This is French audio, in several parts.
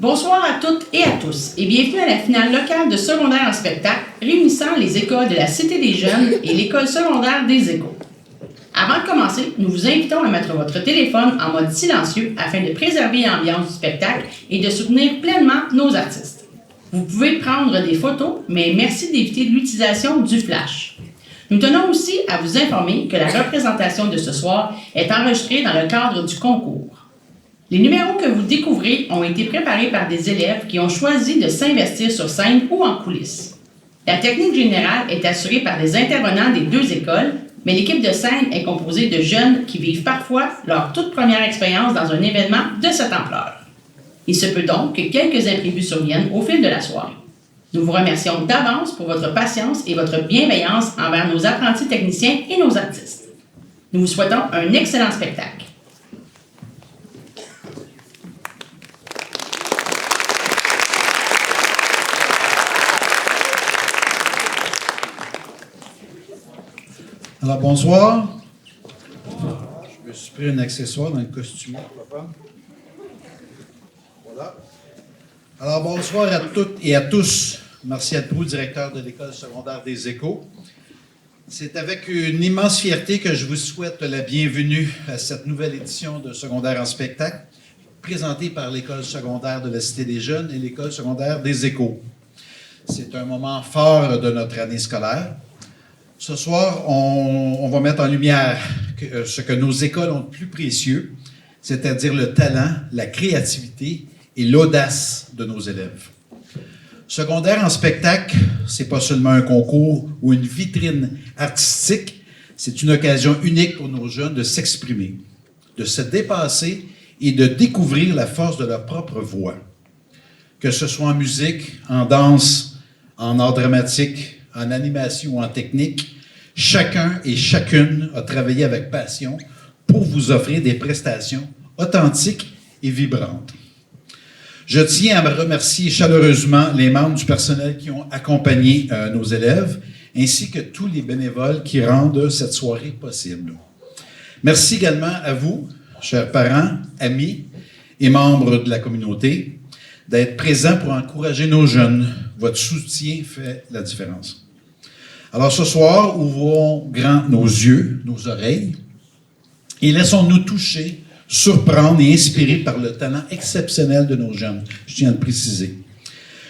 Bonsoir à toutes et à tous et bienvenue à la finale locale de secondaire en spectacle réunissant les écoles de la Cité des Jeunes et l'école secondaire des Échos. Avant de commencer, nous vous invitons à mettre votre téléphone en mode silencieux afin de préserver l'ambiance du spectacle et de soutenir pleinement nos artistes. Vous pouvez prendre des photos, mais merci d'éviter l'utilisation du flash. Nous tenons aussi à vous informer que la représentation de ce soir est enregistrée dans le cadre du concours. Les numéros que vous découvrez ont été préparés par des élèves qui ont choisi de s'investir sur scène ou en coulisses. La technique générale est assurée par des intervenants des deux écoles, mais l'équipe de scène est composée de jeunes qui vivent parfois leur toute première expérience dans un événement de cette ampleur. Il se peut donc que quelques imprévus surviennent au fil de la soirée. Nous vous remercions d'avance pour votre patience et votre bienveillance envers nos apprentis techniciens et nos artistes. Nous vous souhaitons un excellent spectacle. Alors, bonsoir. Je me suis pris un accessoire dans le costume. Voilà. Alors, bonsoir à toutes et à tous. Merci à vous, directeur de l'École secondaire des Échos. C'est avec une immense fierté que je vous souhaite la bienvenue à cette nouvelle édition de Secondaire en spectacle, présentée par l'École secondaire de la Cité des Jeunes et l'École secondaire des Échos. C'est un moment fort de notre année scolaire. Ce soir, on va mettre en lumière ce que nos écoles ont de plus précieux, c'est-à-dire le talent, la créativité et l'audace de nos élèves. Secondaire en spectacle, c'est pas seulement un concours ou une vitrine artistique, c'est une occasion unique pour nos jeunes de s'exprimer, de se dépasser et de découvrir la force de leur propre voix. Que ce soit en musique, en danse, en art dramatique, en animation ou en technique, chacun et chacune a travaillé avec passion pour vous offrir des prestations authentiques et vibrantes. Je tiens à remercier chaleureusement les membres du personnel qui ont accompagné nos élèves, ainsi que tous les bénévoles qui rendent cette soirée possible. Merci également à vous, chers parents, amis et membres de la communauté, d'être présents pour encourager nos jeunes. Votre soutien fait la différence. Alors ce soir, ouvrons grand nos yeux, nos oreilles, et laissons-nous toucher, surprendre et inspirer par le talent exceptionnel de nos jeunes. Je tiens à le préciser.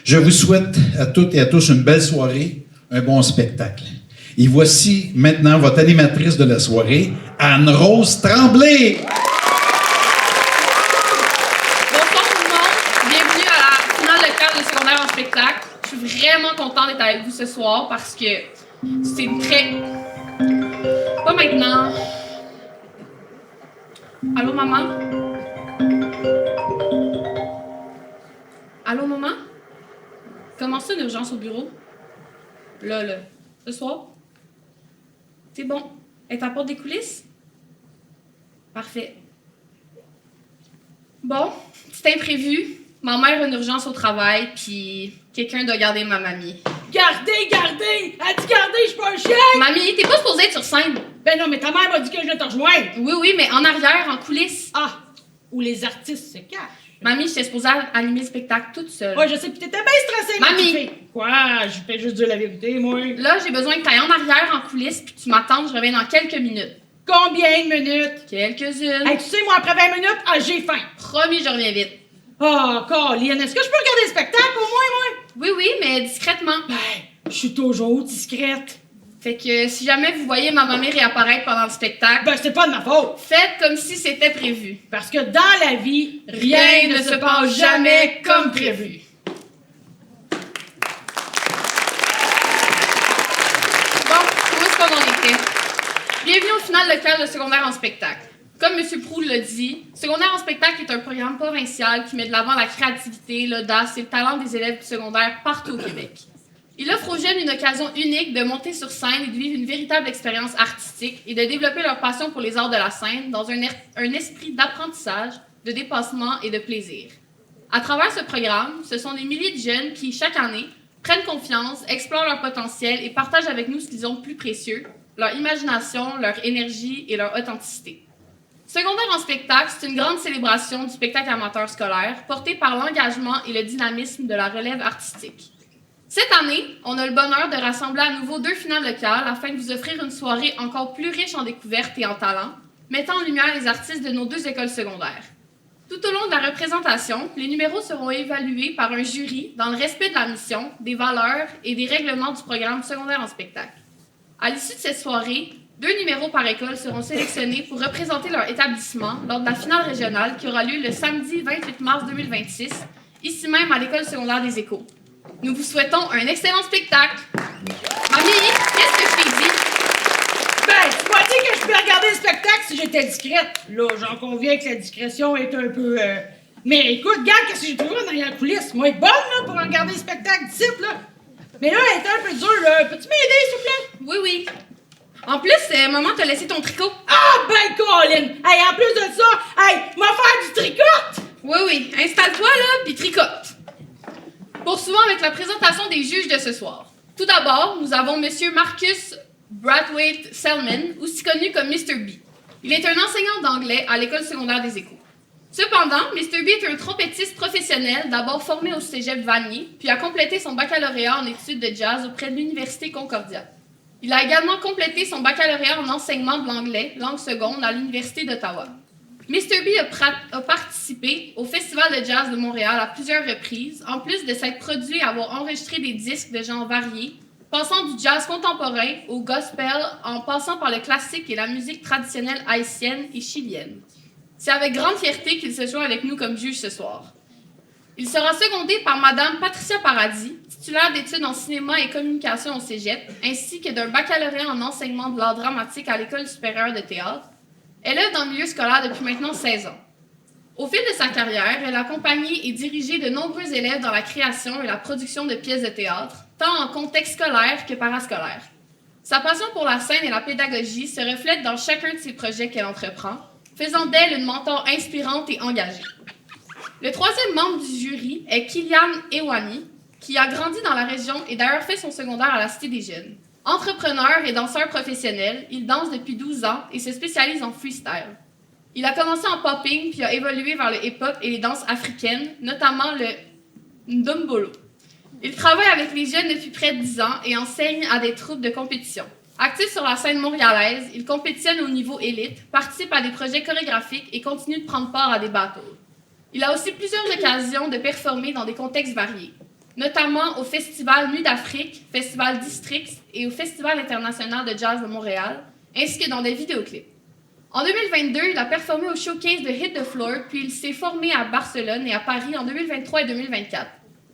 Je vous souhaite à toutes et à tous une belle soirée, un bon spectacle. Et voici maintenant votre animatrice de la soirée, Anne-Rose Tremblay. Bonsoir tout le monde, bienvenue à la finale locale de secondaire en spectacle. Je suis vraiment contente d'être avec vous ce soir parce que c'est très... Pas maintenant. Allô, maman? Allô, maman? Comment ça, une urgence au bureau? Là, ce soir? C'est bon. Elle t'apporte des coulisses? Parfait. Bon, c'est imprévu. Ma mère a une urgence au travail, puis quelqu'un doit garder ma mamie. Gardez! Elle dit gardez, je suis pas un chien! Mamie, t'es pas supposée être sur scène. Ben non, mais ta mère m'a dit que je vais te rejoindre! Oui, mais en arrière, en coulisses. Ah! Où les artistes se cachent. Mamie, j'étais supposée animer le spectacle toute seule. Ouais, je sais, pis t'étais bien stressée, ma Mamie! petite fille. Quoi? Je fais juste dire la vérité, moi. Là, j'ai besoin que t'ailles en arrière, en coulisses, puis que tu m'attendes, je reviens dans quelques minutes. Combien de minutes? Quelques-unes. Hey, tu sais, moi, après 20 minutes, j'ai faim. Promis, je reviens vite. Oh, Colin, est-ce que je peux regarder le spectacle au moins, Oui, mais discrètement. moi? Ben, je suis toujours discrète. Fait que si jamais vous voyez ma mamie réapparaître pendant le spectacle, Ben, c'est pas de ma faute. faites comme si c'était prévu. Parce que dans la vie, rien ne se passe jamais comme prévu. Bon, où est-ce qu'on en était? Bienvenue au final local de secondaire en spectacle. Comme M. Proulx l'a dit, Secondaire en spectacle est un programme provincial qui met de l'avant la créativité, l'audace et le talent des élèves du secondaire partout au Québec. Il offre aux jeunes une occasion unique de monter sur scène et de vivre une véritable expérience artistique et de développer leur passion pour les arts de la scène dans un esprit d'apprentissage, de dépassement et de plaisir. À travers ce programme, ce sont des milliers de jeunes qui, chaque année, prennent confiance, explorent leur potentiel et partagent avec nous ce qu'ils ont de plus précieux, leur imagination, leur énergie et leur authenticité. Secondaire en spectacle, c'est une grande célébration du spectacle amateur scolaire, portée par l'engagement et le dynamisme de la relève artistique. Cette année, on a le bonheur de rassembler à nouveau 2 finales locales afin de vous offrir une soirée encore plus riche en découvertes et en talents, mettant en lumière les artistes de nos 2 écoles secondaires. Tout au long de la représentation, les numéros seront évalués par un jury dans le respect de la mission, des valeurs et des règlements du programme secondaire en spectacle. À l'issue de cette soirée, 2 numéros par école seront sélectionnés pour représenter leur établissement lors de la finale régionale qui aura lieu le samedi 28 mars 2026, ici même à l'école secondaire des Échos. Nous vous souhaitons un excellent spectacle. Mamie, qu'est-ce que je t'ai dit? Ben, tu m'as dit que je pouvais regarder le spectacle si j'étais discrète. Là, j'en conviens que la discrétion est un peu... Mais écoute, regarde qu'est-ce que j'ai trouvé dans la coulisse. Moi, être bonne, là, pour regarder le spectacle d'ici, là. Mais là, elle est un peu dure, là. Peux-tu m'aider, s'il vous plaît? Oui, oui. En plus, maman t'a laissé ton tricot. Ah, ben, Colin! Hey, en plus de ça, hey, m'a faire du tricot! Oui, oui. Installe-toi, là, puis tricote. Poursuivons avec la présentation des juges de ce soir. Tout d'abord, nous avons M. Marcus Brathwaite Selman, aussi connu comme Mr. B. Il est un enseignant d'anglais à l'école secondaire des Échos. Cependant, Mr. B est un trompettiste professionnel, d'abord formé au cégep Vanier, puis a complété son baccalauréat en études de jazz auprès de l'Université Concordia. Il a également complété son baccalauréat en enseignement de l'anglais, langue seconde, à l'Université d'Ottawa. Mr. B a participé au Festival de jazz de Montréal à plusieurs reprises, en plus de s'être produit et avoir enregistré des disques de genres variés, passant du jazz contemporain au gospel, en passant par le classique et la musique traditionnelle haïtienne et chilienne. C'est avec grande fierté qu'il se joint avec nous comme juge ce soir. Il sera secondé par Mme Patricia Paradis, titulaire d'études en cinéma et communication au cégep, ainsi que d'un baccalauréat en enseignement de l'art dramatique à l'École supérieure de théâtre. Elle œuvre dans le milieu scolaire depuis maintenant 16 ans. Au fil de sa carrière, elle a accompagné et dirigé de nombreux élèves dans la création et la production de pièces de théâtre, tant en contexte scolaire que parascolaire. Sa passion pour la scène et la pédagogie se reflète dans chacun de ses projets qu'elle entreprend, faisant d'elle une mentor inspirante et engagée. Le 3e membre du jury est Kylian Ewani, qui a grandi dans la région et d'ailleurs fait son secondaire à la Cité des Jeunes. Entrepreneur et danseur professionnel, il danse depuis 12 ans et se spécialise en freestyle. Il a commencé en popping puis a évolué vers le hip-hop et les danses africaines, notamment le ndombolo. Il travaille avec les jeunes depuis près de 10 ans et enseigne à des troupes de compétition. Actif sur la scène montréalaise, il compétitionne au niveau élite, participe à des projets chorégraphiques et continue de prendre part à des battles. Il a aussi plusieurs occasions de performer dans des contextes variés, notamment au Festival Nuit d'Afrique, Festival Districts et au Festival international de jazz de Montréal, ainsi que dans des vidéoclips. En 2022, il a performé au showcase de Hit the Floor, puis il s'est formé à Barcelone et à Paris en 2023 et 2024.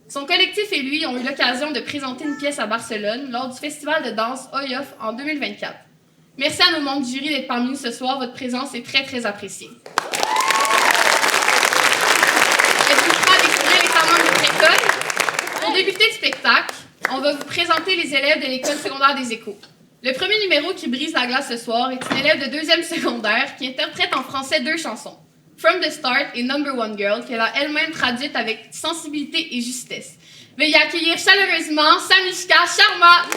Son collectif et lui ont eu l'occasion de présenter une pièce à Barcelone lors du festival de danse Oyof en 2024. Merci à nos membres du jury d'être parmi nous ce soir. Votre présence est très, très appréciée. Êtes-vous prêts à découvrir les talents de notre école? Pour débuter le spectacle, on va vous présenter les élèves de l'école secondaire des Échos. Le premier numéro qui brise la glace ce soir est une élève de 2e secondaire qui interprète en français 2 chansons, From the Start et Number One Girl, qu'elle a elle-même traduite avec sensibilité et justesse. Veuillez accueillir chaleureusement Samishka Sharma.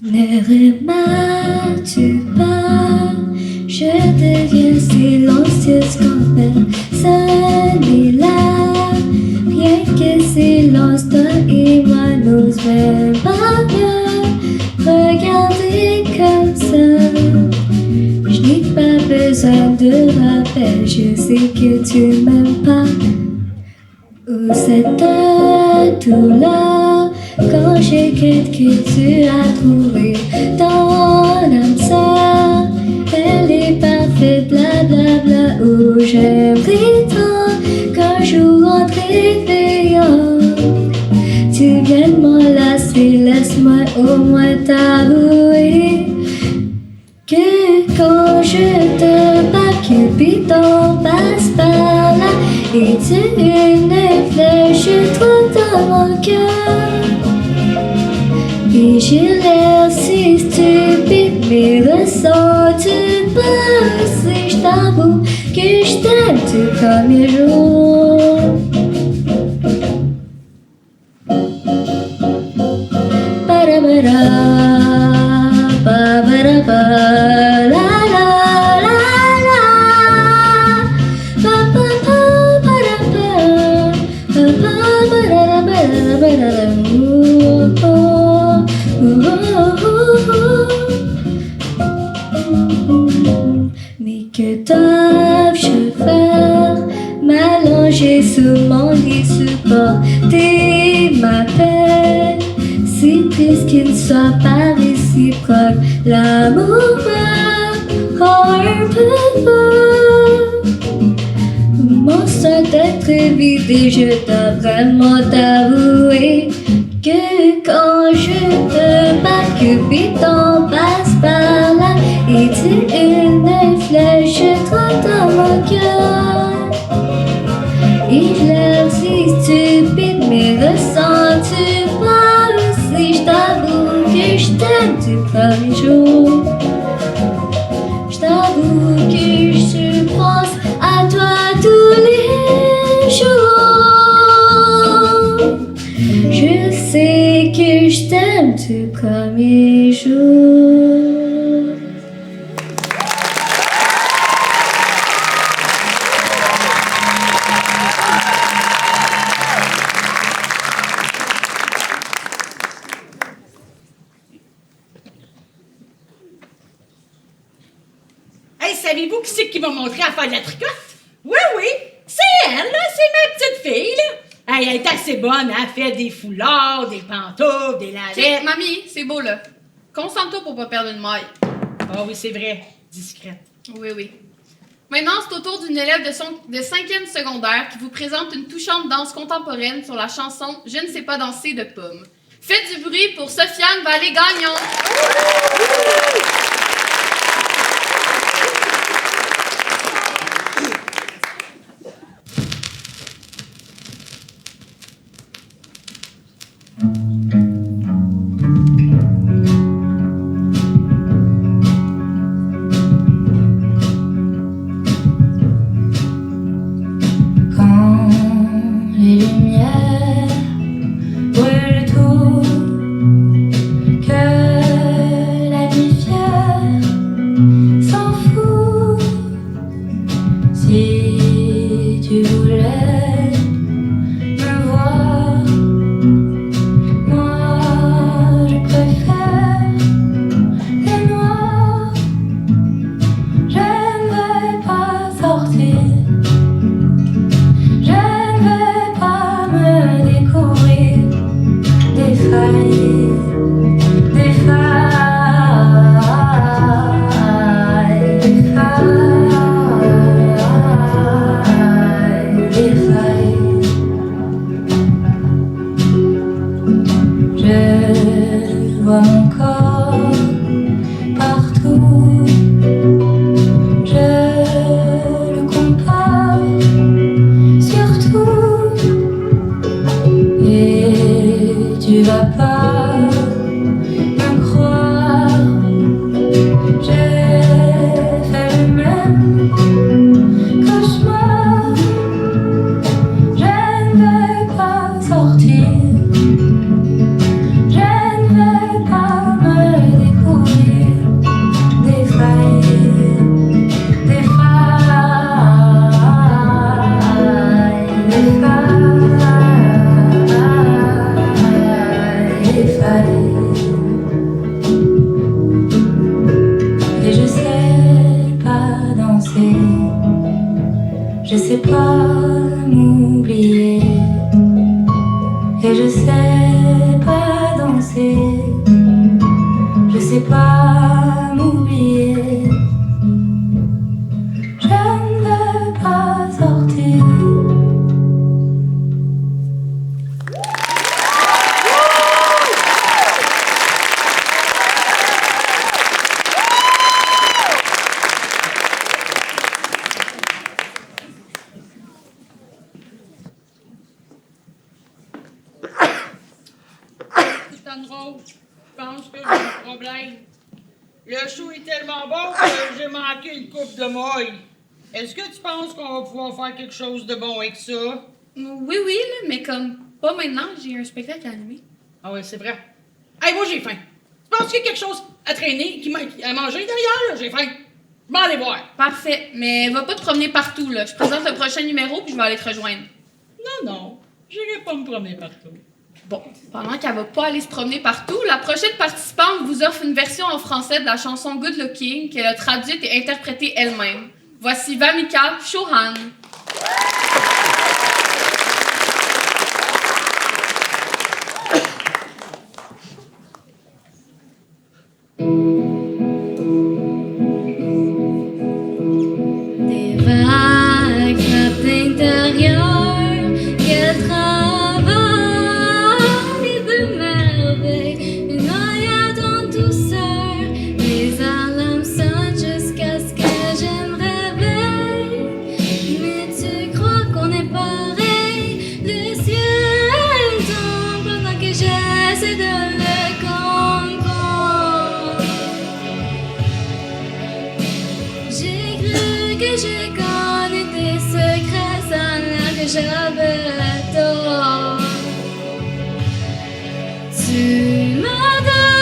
Ne remarques-tu pas, je deviens silencieuse quand personne n'est là. Rien que silence, toi et moi, n'ose même pas me regarder comme ça. Je n'ai pas besoin de rappel, je sais que tu m'aimes pas. Où c'est tout là, quand j'écoute que tu as trouvé ton âme sœur. Elle est parfaite, blablabla, où j'aimerais tant qu'un jour en te réveillant tu viennes m'enlacer, laisse-moi au moins t'avouer que quand je te parle, Cupidon passe par là et tu une flèche, je trouve dans mon cœur. Et j'ai l'air si stupide, mais ressens-tu pas si je t'avoue que je t'aime tout comme un jour. Mais que dois-je faire? M'allonger sous mon lit, supporter ma peine. Si triste qu'il ne soit pas réciproque, l'amour me rend un peu folle. Mon sein d'être vidé, je dois vraiment t'avouer que quand je te marque vite on passe par là. Es-tu une flèche trop dans mon cœur? Il est si stupide, mais ressens-tu pas aussi? Je t'avoue que je t'aime du premier jour. Je t'avoue que je pense à toi tous les jours. Je sais que je t'aime du premier jour. Hey, savez-vous qui c'est qui m'a montré à faire de la tricotte? Oui, oui, c'est elle, là, c'est ma petite fille, là. Hey, elle est assez bonne, elle fait des foulards, des pantoufles, des Ok, lavettes. mamie, c'est beau, là. Concentre-toi pour pas perdre une maille. Ah oui, c'est vrai, discrète. Oui, oui. Maintenant, c'est au tour d'une élève de 5e secondaire qui vous présente une touchante danse contemporaine sur la chanson « Je ne sais pas danser » de Pomme. Faites du bruit pour Sofiane Vallée-Gagnon. Quand les lumières brûlent tout, que la vie fière s'en fout. Si tu voulais me voir, moi je préfère les noirs. J'aimerais pas sortir. Je ne veux pas me découvrir des failles, des failles, des failles, des failles. Je vois mon corps partout. Je le compare surtout, et tu vas pas me croire. J'ai fait le même cauchemar. Je ne veux pas sortir. Je ne veux pas me découvrir des failles, des failles, des failles, des failles. Et je sais pas danser, je sais pas m'oublier. Et je sais pas danser, je sais pas m'oublier. Je ne veux pas sortir. Stan Rose, je pense que j'ai un problème. Le show est tellement bon que j'ai manqué une coupe de maille. Est-ce que tu penses qu'on va pouvoir faire quelque chose de bon avec ça? Oui, oui, là, mais comme pas maintenant, j'ai un spectacle à animer. Ah oui, c'est vrai. Hey, moi, j'ai faim. Tu penses qu'il y a quelque chose à traîner, à manger derrière, là? J'ai faim. Je m'en aller voir. Parfait, mais va pas te promener partout, là. Je présente le prochain numéro, puis je vais aller te rejoindre. Non, j'irai pas me promener partout. Bon, pendant qu'elle va pas aller se promener partout, la prochaine participante vous offre une version en français de la chanson Good Looking qu'elle a traduite et interprétée elle-même. Voici Vamika Chauhan. Des vagues frappent l'intérieur, qu'elles travaillent de merveille, une noyade en douceur, les alarmes sonnent jusqu'à ce que je me réveille. Mais tu crois qu'on est pareil, le ciel tombe pendant que j'essaie de le comprendre. J'ai cru que je connais tes secrets, ça n'a que j'avais tort. Tu m'adorais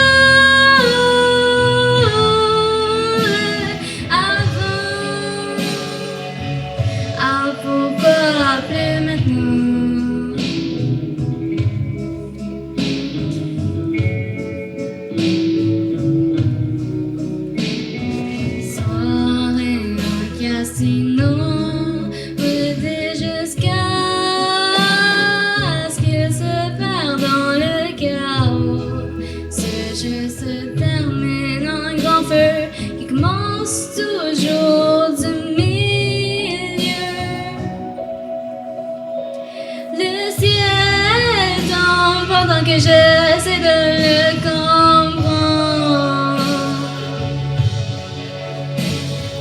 avant, ah pourquoi plus maintenant? Soirée en casino, roulé jusqu'à ce qu'il se perd dans le chaos. Ce jeu se termine en un grand feu qui commence toujours du milieu. Le ciel tombe pendant que j'essaie de le comprendre.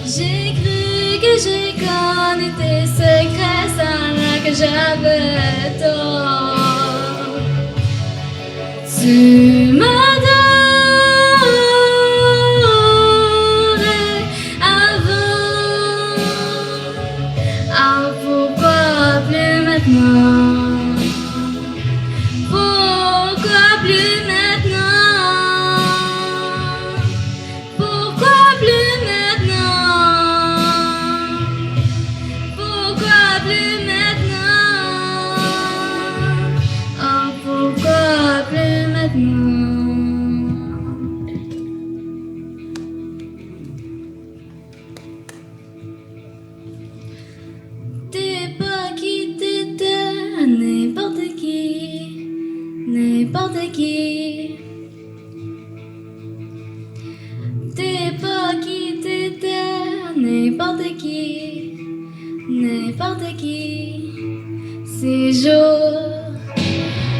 J'ai cru que j'ai connu tes secrets, ça n'a que j'avais tort. Tu m'adorais avant, ah pourquoi plus maintenant? Pourquoi plus maintenant? Pourquoi plus maintenant? Pourquoi plus maintenant? Oh, pourquoi plus maintenant? T'es pas qui t'étais, n'importe qui, n'importe qui. T'es pas qui t'étais, n'importe qui, n'importe qui. Ces jours,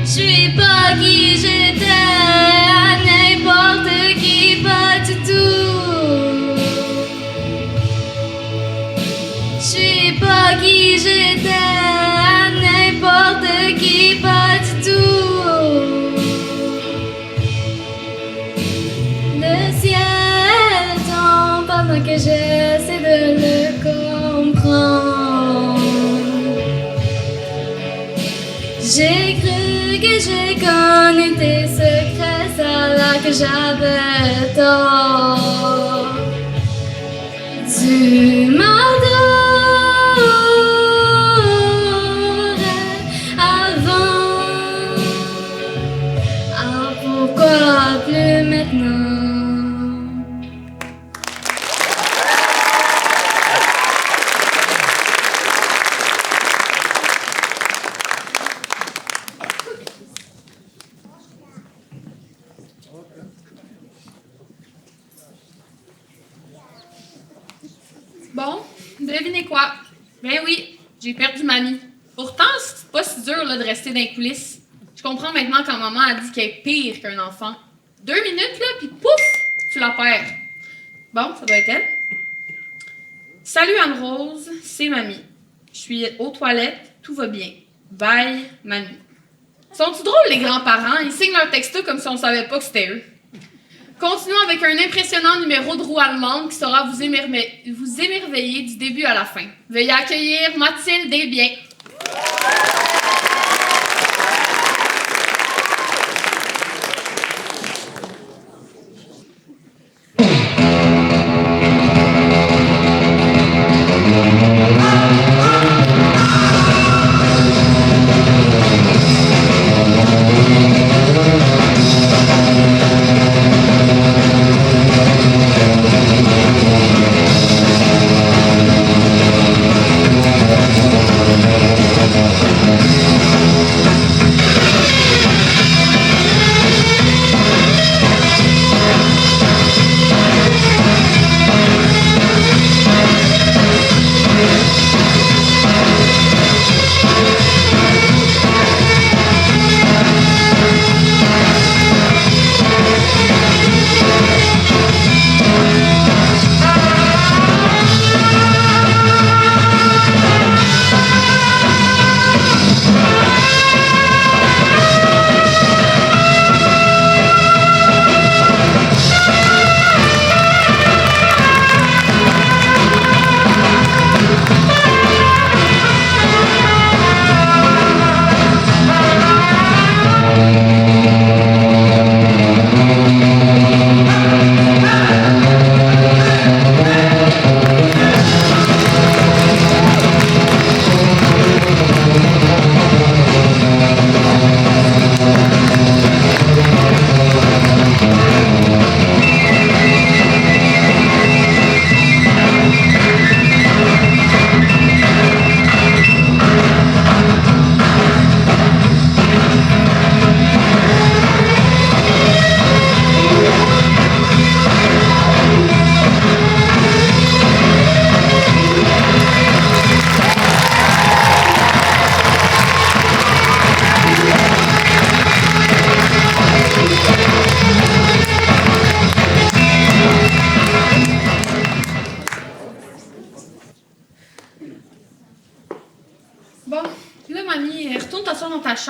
j'suis pas qui j'étais, n'importe qui, pas du tout. J'suis pas qui j'étais, n'importe qui, pas du tout. Le ciel tombe pendant que j'essaie de le comprendre. J'ai cru que j'ai connu tes secrets, ça là que j'avais tort. Tu m'adorais avant, ah pourquoi plus maintenant? Bon, devinez quoi? Ben oui, j'ai perdu mamie. Pourtant, c'est pas si dur là, de rester dans les coulisses. Je comprends maintenant quand maman a dit qu'elle est pire qu'un enfant. 2 minutes, là, puis pouf, tu la perds. Bon, ça doit être elle. Salut Anne-Rose, c'est mamie. Je suis aux toilettes, tout va bien. Bye, mamie. Sont-ils drôles, les grands-parents? Ils signent leur texto comme si on savait pas que c'était eux. Continuons avec un impressionnant numéro de roue allemande qui saura vous émerveiller du début à la fin. Veuillez accueillir Mathilde Desbiens.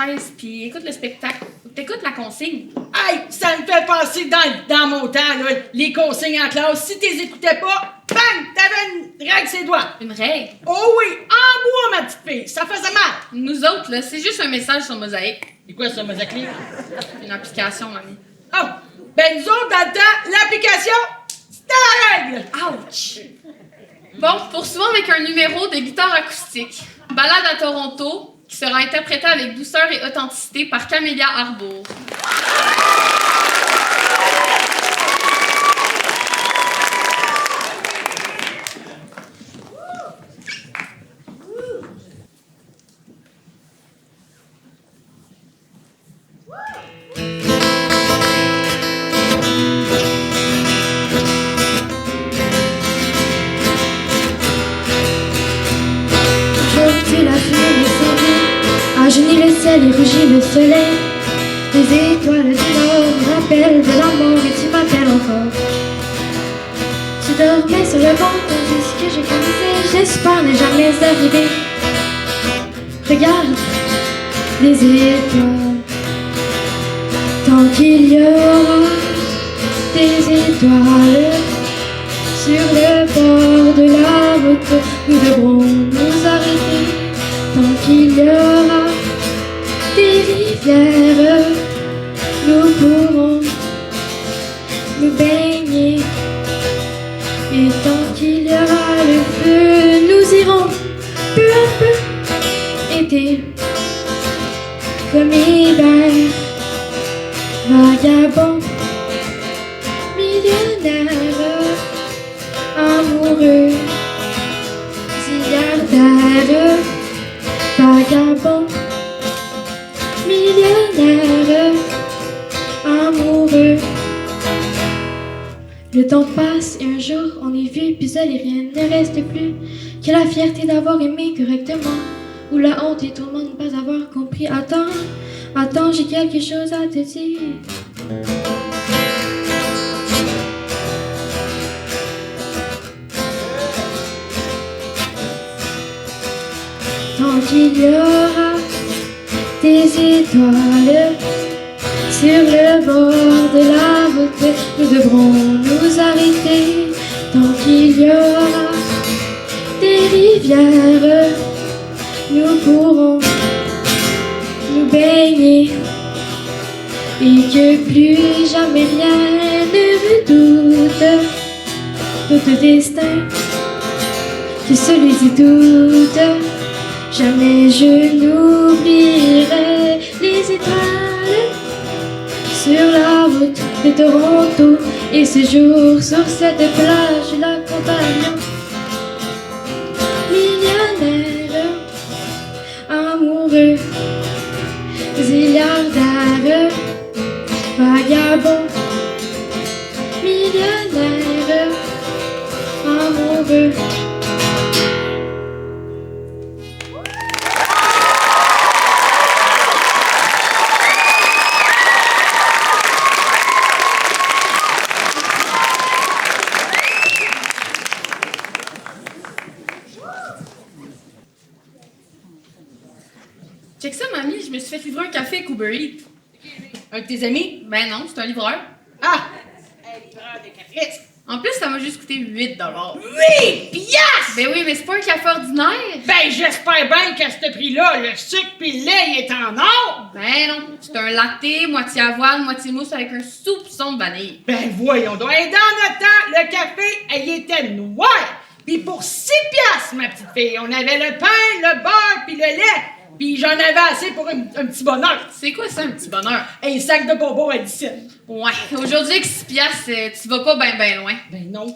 chaise puis écoute le spectacle. Faut que t'écoutes la consigne. Hey, ça me fait penser dans mon temps, là, les consignes en classe. Si t'es écoutais pas, bang, t'avais une règle ses doigts. Une règle. Oh oui, en bois, ma petite fille, ça faisait mal. Nous autres, là, c'est juste un message sur Mosaïque. C'est quoi ça, Mosaïque? Une application, mamie. Oh, ben nous autres, dans le temps, l'application, c'était la règle. Ouch! Bon, poursuivons avec un numéro de guitare acoustique. Ballade à Toronto, qui sera interprétée avec douceur et authenticité par Camélia Harbour. Rajeunit le ciel et rougit le soleil. Les étoiles du nord me rappellent de la mort et tu m'appelles encore. Tu dormais sur le banc tandis que je conduisais. J'espère ne jamais arriver. Regarde les étoiles. Tant qu'il y aura des étoiles sur le bord de la route, nous devrons nous arrêter. Tant qu'il y aura des rivières, nous pourrons nous baigner. Et tant qu'il y aura le feu, nous irons peu à peu aider. Comme hiver, vagabond, millionnaire, amoureux, milliardaire. Vagabond, millionnaire, amoureux. Le temps passe et un jour on est vu, puis seul et rien ne reste plus que la fierté d'avoir aimé correctement, ou la honte et tout le monde de ne pas avoir compris. Attends, j'ai quelque chose à te dire. Tant qu'il y aura des étoiles sur le bord de la route, nous devrons nous arrêter. Tant qu'il y aura des rivières, nous pourrons nous baigner. Et que plus jamais rien ne redoute notre destin que celui du doute. Jamais je n'oublierai les étoiles sur la route de Toronto et ce jour sur cette plage la compagnon. Millionnaire, amoureux, milliardaire, vagabond, millionnaire, amoureux. Check ça, mamie, je me suis fait livrer un café avec Uber Eats. Un de tes amis? Ben non, c'est un livreur. Ah! Un livreur de caprice. En plus, ça m'a juste coûté 8 $. 8 piastres! Ben oui, mais c'est pas un café ordinaire. Ben, j'espère bien qu'à ce prix-là, le sucre pis le lait, il est en or! Ben non, c'est un latte, moitié avoine, moitié mousse avec un soupçon de vanille. Ben, voyons donc. Et dans notre temps, le café, il était noir. Pis pour 6 piastres, ma petite fille, on avait le pain, le beurre pis le lait. Pis j'en avais assez pour un petit bonheur. C'est quoi ça, un petit bonheur? Un sac de bonbons à 17. Ouais, aujourd'hui avec 6 piastres, tu vas pas ben loin. Ben non.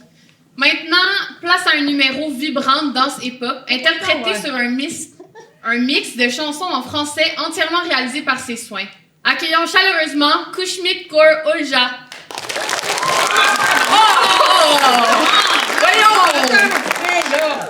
Maintenant, place à un numéro vibrant de danse hip-hop, interprété sur un mix de chansons en français entièrement réalisé par ses soins. Accueillons chaleureusement Kushmit Kaur Olja. Oh! Voyons! Hey, là.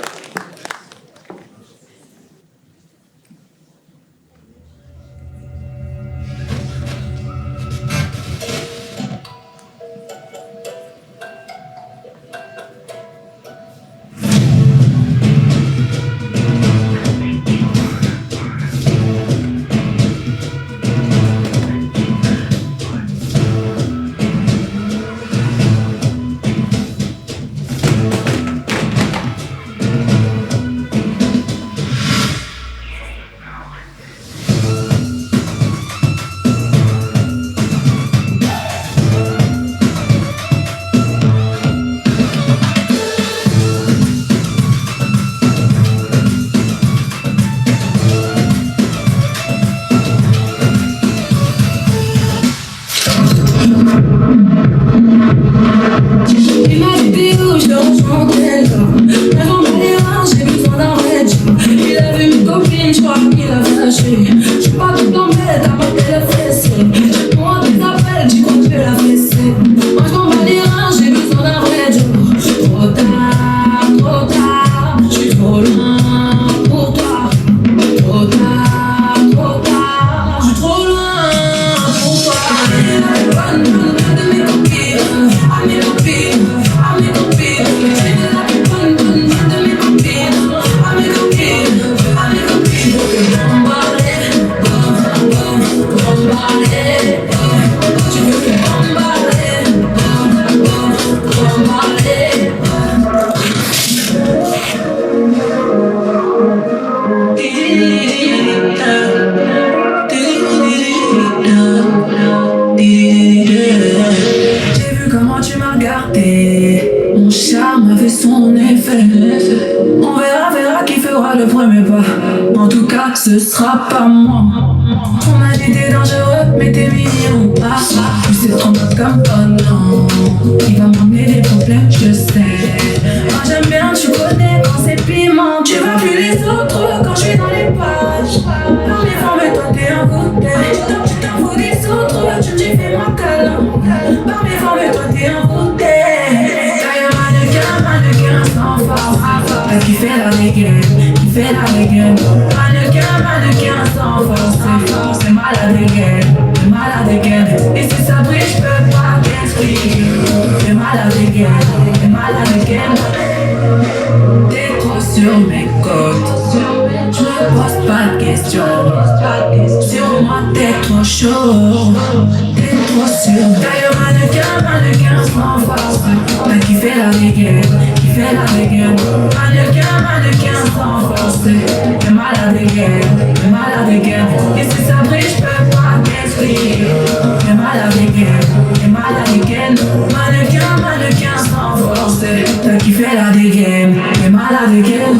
Il m'a dit où je rejoins tel là. Avant d'aller loin, j'ai besoin d'un vrai job. Il a vu mes copines, je crois qu'il a flashé. Je suis pas tout en bête, t'as pas fait la fessée. Moi, tes appels, tu crois que je vais la fesser. Moi, je m'en bats les reins, j'ai besoin d'un vrai job. Trop tard, je suis trop loin pour toi. Trop tard, je suis trop loin pour toi. Bonne de mes copines, à mes copines, à mes copines. J'ai de la bonne de mes copines, à mes copines, à mes copines. Je veux que m'emballer, je veux que j'ai vu comment tu m'as regardé. Mon charme a fait son effet. On verra qui fera le premier pas. En tout cas, ce sera pas moi. On m'a dit t'es dangereux, mais t'es mignon. Ah, puis c'est trop mode comme oh non. Il va m'emmener des problèmes, je sais. Moi j'aime bien, tu connais quand c'est piment. Tu vois plus les autres quand je suis dans les pages. Dans les formes, mais toi t'es un goûter. Tu t'en fous des autres, tu me dis fais-moi câlin. Par mes formes, mais toi t'es un goûter. Mannequin sans force. Qui fait la dégaine, qui fait la dégaine. Mannequin sans force. C'est malade dégaine. Et si ça brille, je peux pas t'expliquer. C'est malade dégaine. T'es trop sur mes côtes. Je me pose pas de questions. Sur moi t'es trop chaud. T'es trop sûr. D'ailleurs mannequin sans force. Qui fait la dégaine. Mannequin sans force. T'es malade dégaine. Et si ça brille, je peux pas t'expliquer. T'es malade dégaine. Mannequin sans force. T'as kiffé la dégaine. T'es malade dégaine.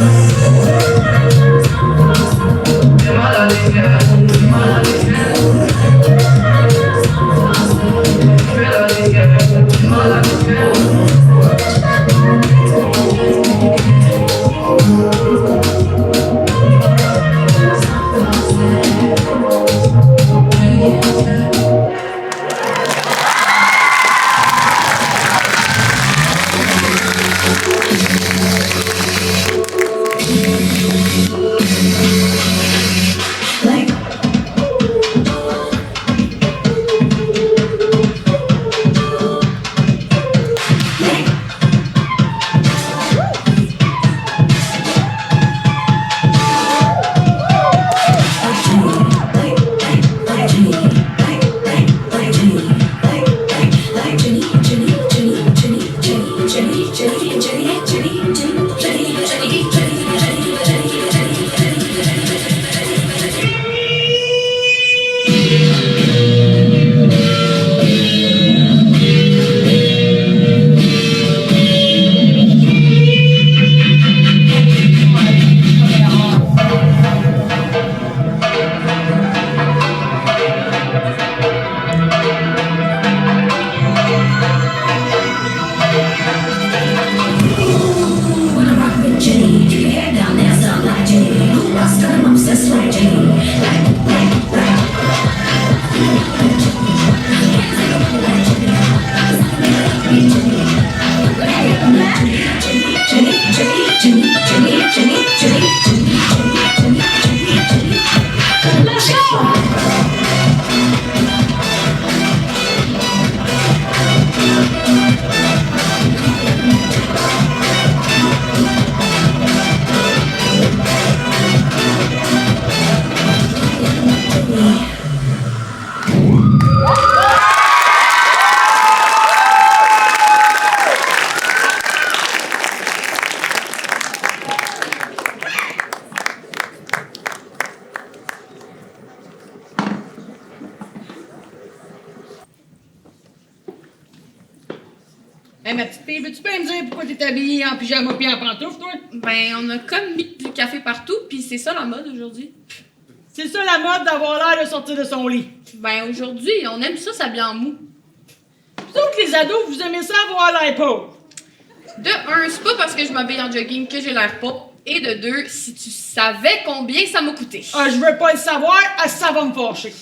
Hey, ma petite fille, veux-tu bien me dire pourquoi t'es habillée en pyjama pis en pantoufle, toi? Ben, on a comme mis du café partout, puis c'est ça la mode aujourd'hui. C'est ça la mode d'avoir l'air de sortir de son lit. Ben, aujourd'hui, on aime ça s'habiller en mou. Ça, ados, vous aimez ça avoir l'air pauvre. De un, c'est pas parce que je m'habille en jogging que j'ai l'air pauvre. Et de deux, si tu savais combien ça m'a coûté. Ah, je veux pas le savoir, ça va me fâcher.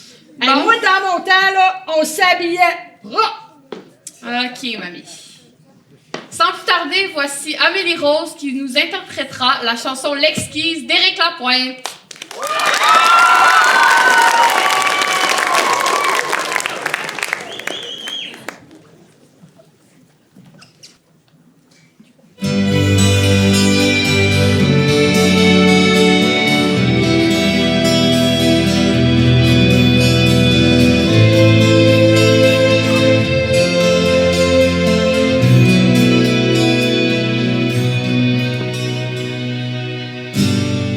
Hey, Bon. moi, dans mon temps, là, on s'habillait propre. Ok, mamie. Sans plus tarder, voici Amélie Rose qui nous interprétera la chanson L'Exquise d'Éric Lapointe.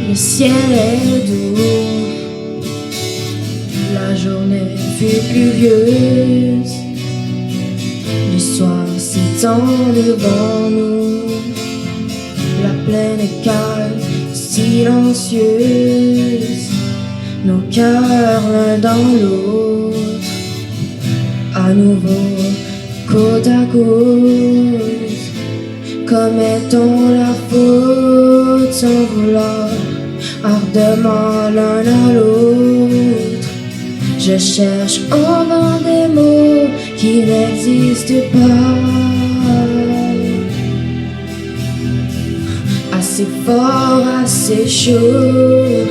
Le ciel est doux, la journée fut pluvieuse, le soir s'étend devant nous, la plaine est calme, silencieuse, nos cœurs l'un dans l'autre, à nouveau côte à côte, commettons la faute sans vouloir, ardemment l'un à l'autre. Je cherche en vain des mots qui n'existent pas, assez fort, assez chaud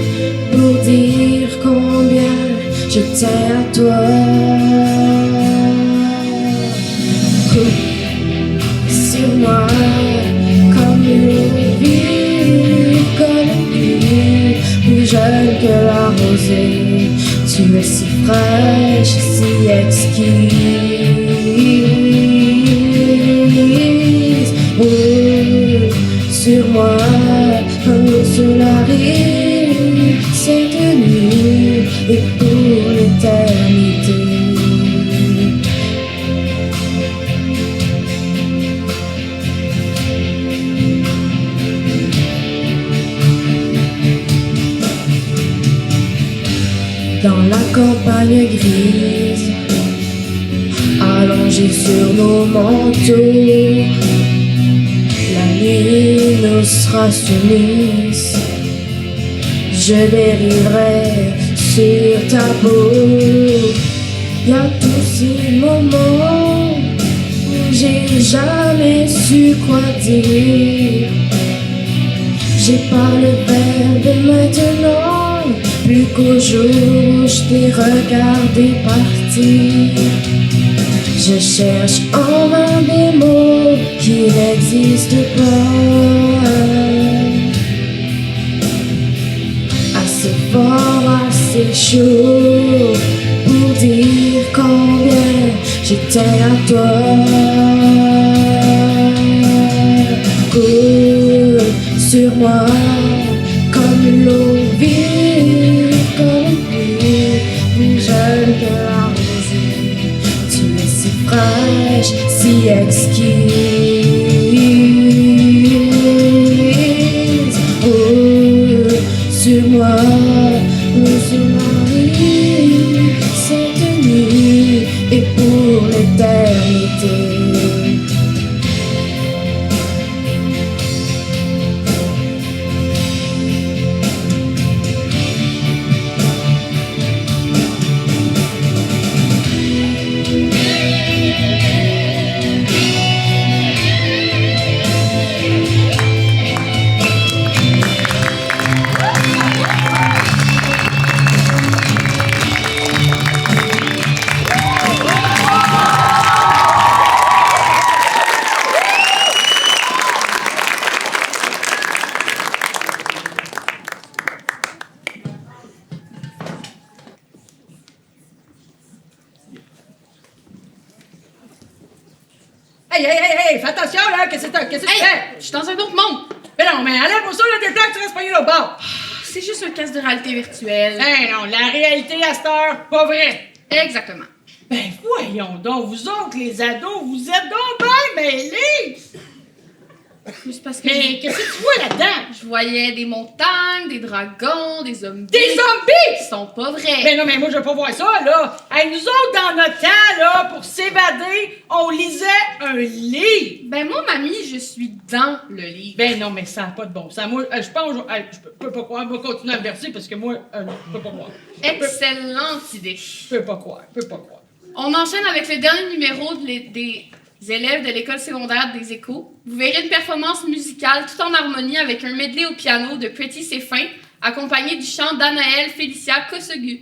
pour dire combien je tiens à toi. Coupe sur moi comme une vie, comme une pluie, plus jeune que la rosée. Tu es si fraîche, si exquise. Roule sur moi comme l'eau sur la rive, cette nuit et pour l'éternité. Dans la campagne grise, allongée sur nos manteaux, la nuit nous sera soumise. Je dériverai sur ta peau. Y a tous ces moments où j'ai jamais su quoi dire. J'ai pas le verbe maintenant, plus qu'au jour où je t'ai regardé partir. Je cherche en vain des mots qui n'existent pas, assez fort, assez chaud pour dire combien je tiens à toi. Coule sur moi comme l'eau vive, comme une pluie, plus jeune que la rosée. Tu es si fraîche, si exquise. Roule sur moi, l'eau sur la rive, cette nuit et pour l'éternité. Hey, fais attention, là, qu'est-ce que tu Hey! fais? Je suis dans un autre monde! Mais non, mais enlève-moi ça, là, des plaques, tu restes pogné au bord. C'est juste un casque de réalité virtuelle. Hey, non, la réalité à cette heure, pas vrai. Exactement. Ben, voyons donc, vous autres, les ados, vous êtes donc bien mêlés. C'est parce que Mais qu'est-ce que tu vois là-dedans? je voyais des montagnes, des dragons, des zombies. Des zombies! Qui sont pas vrais. Ben non, mais moi, je veux pas voir ça, là. Hey, nous autres, dans notre temps, là, pour s'évader, on lisait un livre. Ben moi, mamie, je suis dans le livre. Ben non, mais ça n'a pas de bon sens. Moi, je pense, je peux pas croire. Je vais continuer à me verser parce que moi, je peux pas croire. Excellente idée. Je peux pas croire. On enchaîne avec le dernier numéro des élèves de l'école secondaire des Échos. Vous verrez une performance musicale tout en harmonie avec un medley au piano de Pretty C'est Fin, accompagné du chant d'Anaël Félicia Kossegu.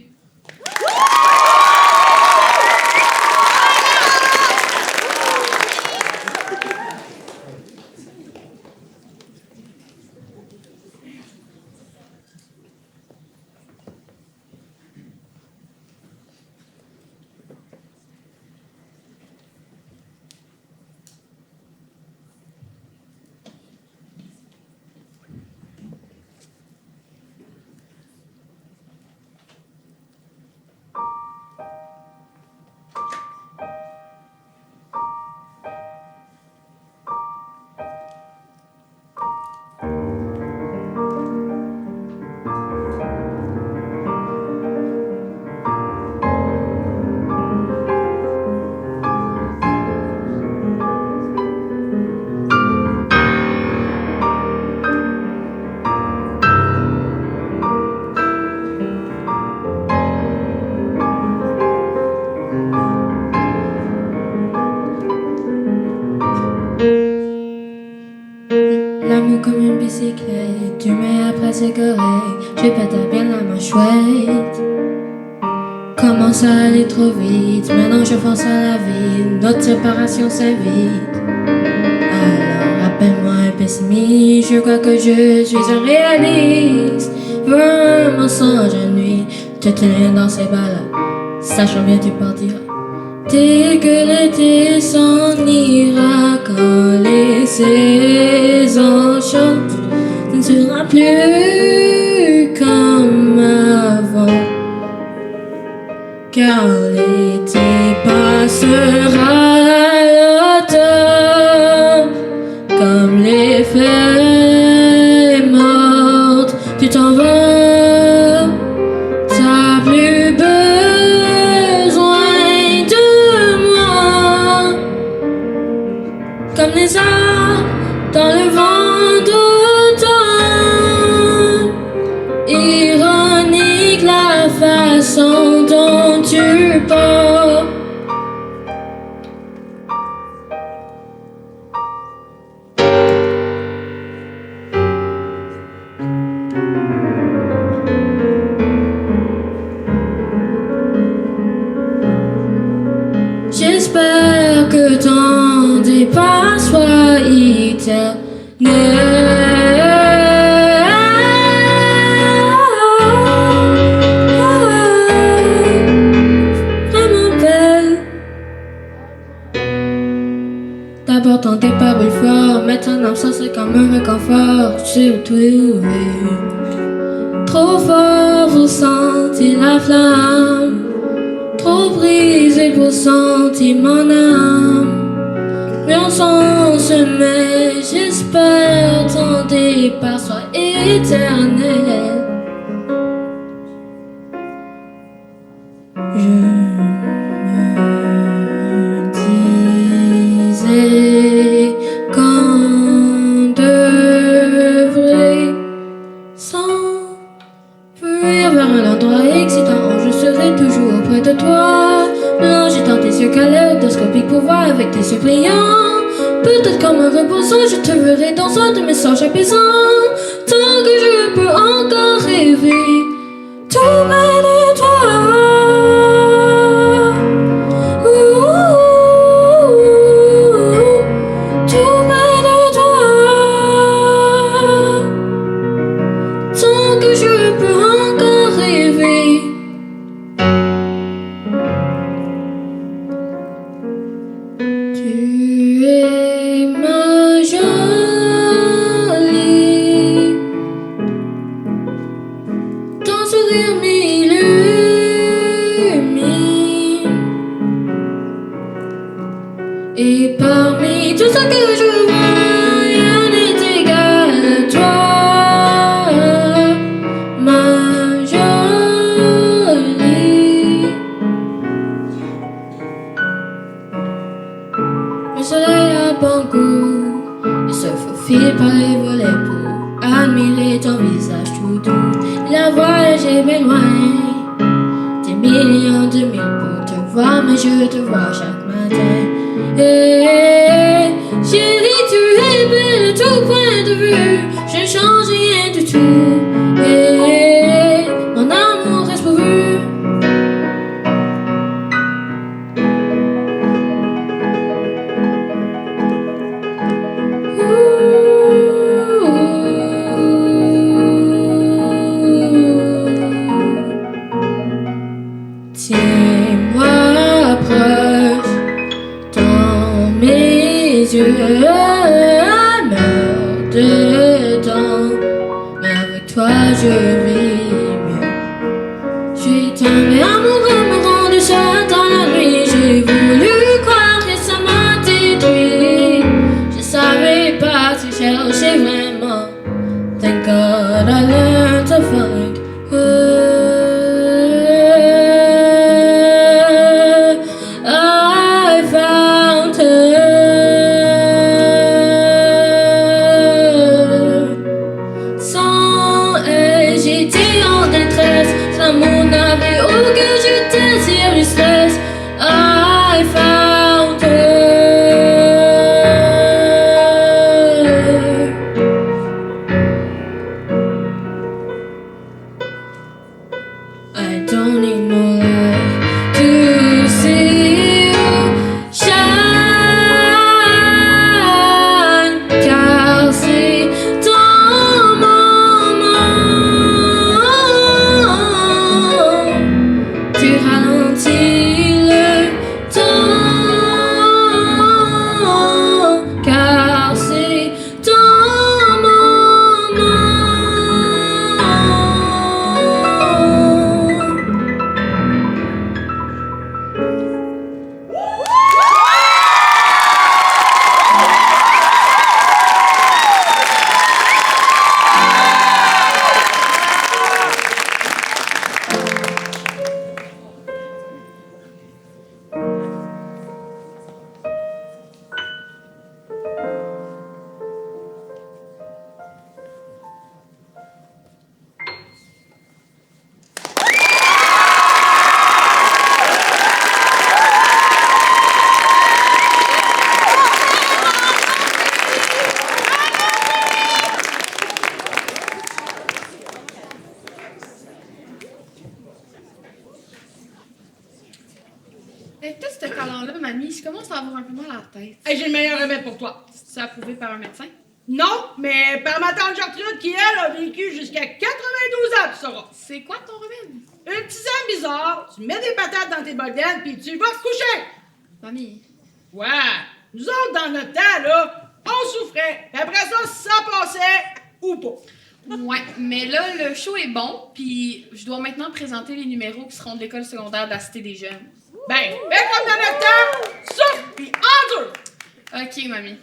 L'amour comme une bicyclette, tu mets après c'est correct. Je pète à bien la main chouette. Commence à aller trop vite, maintenant je pense à la vie. Notre séparation s'invite. Alors appelle-moi un pessimiste, je crois que je suis un réaliste. Veux un mensonge à nuit, te tenir dans ces balles, sachant bien tu partiras. Dès que l'été s'en ira, quand les saisons changent, tu ne seras plus comme avant. Car l'été passera à l'automne, comme les feuilles mortes, tu t'en vas, t'as plus besoin de moi. Comme les arbres dans le vent d'automne, ironique la façon dont tu pars. J'espère que ton départ soit éternel. Vraiment belle. D'abord ton départ fort, maintenant ça c'est comme un réconfort. Surtout, trop fort pour sentir la flamme. Trop brisé pour sentir mon âme. Mais on s'en se met, j'espère ton départ soit éternel. Je me disais qu'on devrait s'enfuir vers un endroit excitant. Je serai toujours auprès de toi, plongeant tes yeux kaléidoscopiques pour voir avec tes yeux brillants. Peut-être comme un reposant, je te verrai dans un de mes songes apaisants. Tant que je peux encore rêver, tout près de toi. Tout près de toi. Tant que je peux encore rêver. Tu es ma jolie, ton sourire m'illumine. Et parmi tout ce que je vois, il y en a Le soleil a bon goût, il se faufile par les volets pour admirer ton visage tout doux. Il a voyagé bien loin, des millions de milles pour te voir, mais je te vois chaque matin. Hey, chérie, tu es belle à tout point de vue, je ne change rien du tout. Hey, mon amour reste pourvu. Tiens-moi proche dans mes yeux, meurs dedans, mais avec toi je vis mieux. Je suis tombée amoureux, mourant de chat dans la nuit. J'ai voulu croire que ça m'a détruit. Je savais pas si chercher vraiment. Thank God I learned to find her. I found her. Sans elle, j'étais en détresse. Sans mon avis, oh que j'étais sur le stress. I found her. I don't need no light to see you shine, car c'est ton moment. Tu ralentis le temps, car c'est ton moment. Avec tout ce talent-là, mamie, je commence à avoir un peu mal à la tête. Hey, j'ai le meilleur remède pour toi. C'est approuvé par un médecin? Non, mais par ma tante Gertrude qui, elle, a vécu jusqu'à 92 ans, tu sauras. C'est quoi ton remède? Une tisane bizarre, tu mets des patates dans tes bottes puis tu vas te coucher. Mamie. Ouais, nous autres, dans notre temps, là, on souffrait. Puis après ça passait ou pas. Ouais, mais là, le show est bon, puis je dois maintenant présenter les numéros qui seront de l'école secondaire de la Cité des Jeunes. Ben, fais comme dans notre temps, souffle puis endure. OK, mamie.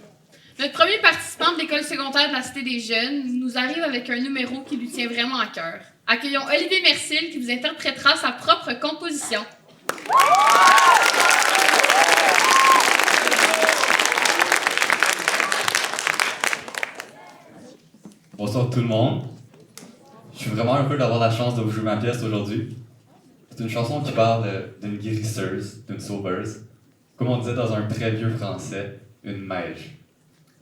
Notre premier participant de l'école secondaire de la Cité des Jeunes nous arrive avec un numéro qui lui tient vraiment à cœur. Accueillons Olivier Mercil qui vous interprétera sa propre composition. Bonsoir tout le monde. Je suis vraiment heureux d'avoir la chance de vous jouer ma pièce aujourd'hui. C'est une chanson qui parle d'une guérisseuse, d'une sauveuse. Comme on disait dans un très vieux français, une mèche.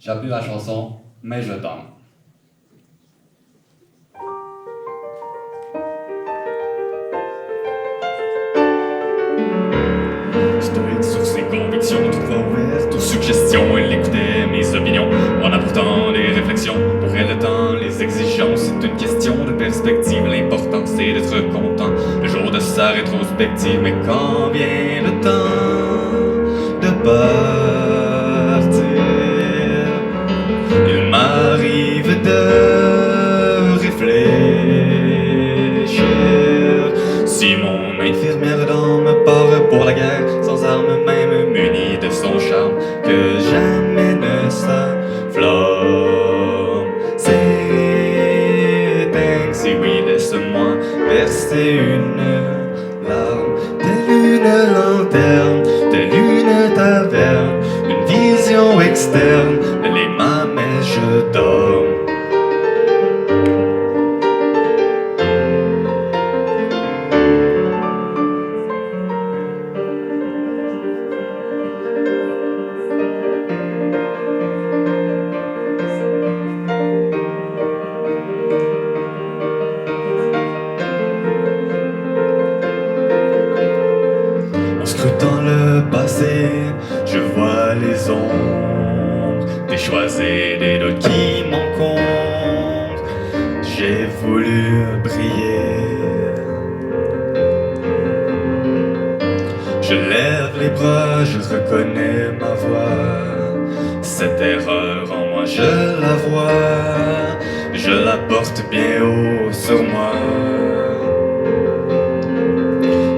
J'ai appelé la chanson « Mais je t'aime ». Stoïque sur ses convictions, toute voix ouverte aux suggestions. Elle écoutait mes opinions en apportant des réflexions. Pour elle, le temps, les exigences, c'est une question de perspective. L'important, c'est d'être content le jour de sa rétrospective. Mais quand vient le temps de partir, il m'arrive de réfléchir. Si mon infirmière d'âme me part pour la guerre, sans armes même munie de son charme, que jamais ne s'enflamme. C'est ainsi, oui, laisse-moi verser une larme, telle une lanterne, telle une taverne, une vision vision externe, elle est ma mais je dors. En scrutant le passé, je vois les ombres des choix et des doutes qui m'encombrent. J'ai voulu briller. Je lève les bras, je reconnais ma voix. Cette erreur en moi, je la vois. Je la porte bien haut sur moi.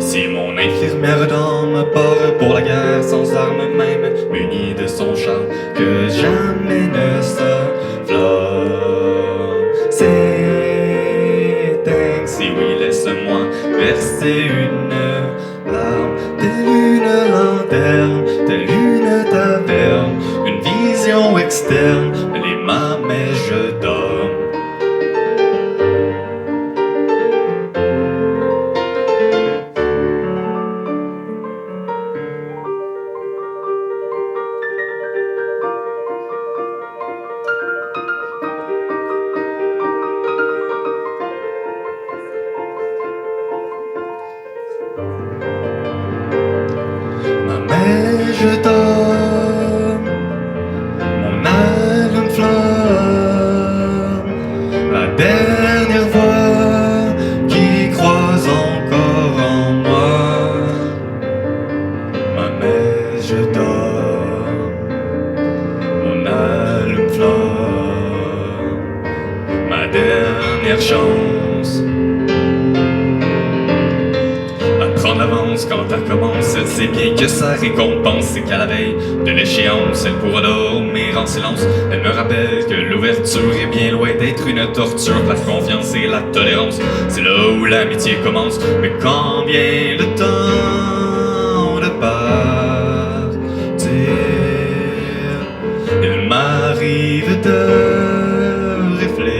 Si mon infirmière d'âme me part pour la guerre sans armes même, munie de son char, que jamais ne s'enflamme. C'est dingue, si oui, laisse-moi verser une larme, telle une lanterne, telle une taverne, une vision externe, elle est ma mais je dors. Mais je dors, mon âme flamme, la dernière voix qui croise encore en moi. Mais je dors, mon âme flamme, ma dernière chance. Prendre l'avance quand elle commence, elle sait bien que sa récompense, c'est qu'à la veille de l'échéance, elle pourra dormir en silence. Elle me rappelle que l'ouverture est bien loin d'être une torture. La confiance et la tolérance, c'est là où l'amitié commence. Mais quand vient le temps de partir, il m'arrive de réfléchir.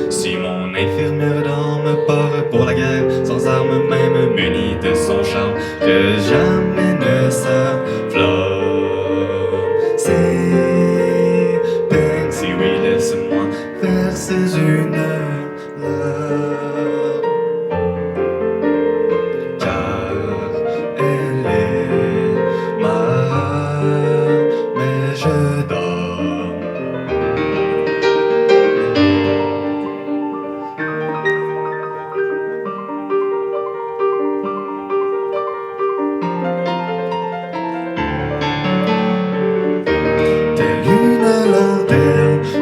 Si mon infirmière d'âme me part pour la guerre, sans armes même, munie de son charme, que jamais ne s'enflamme. C'est peine, si oui, laisse-moi verser une larme, car elle est ma mais je dors.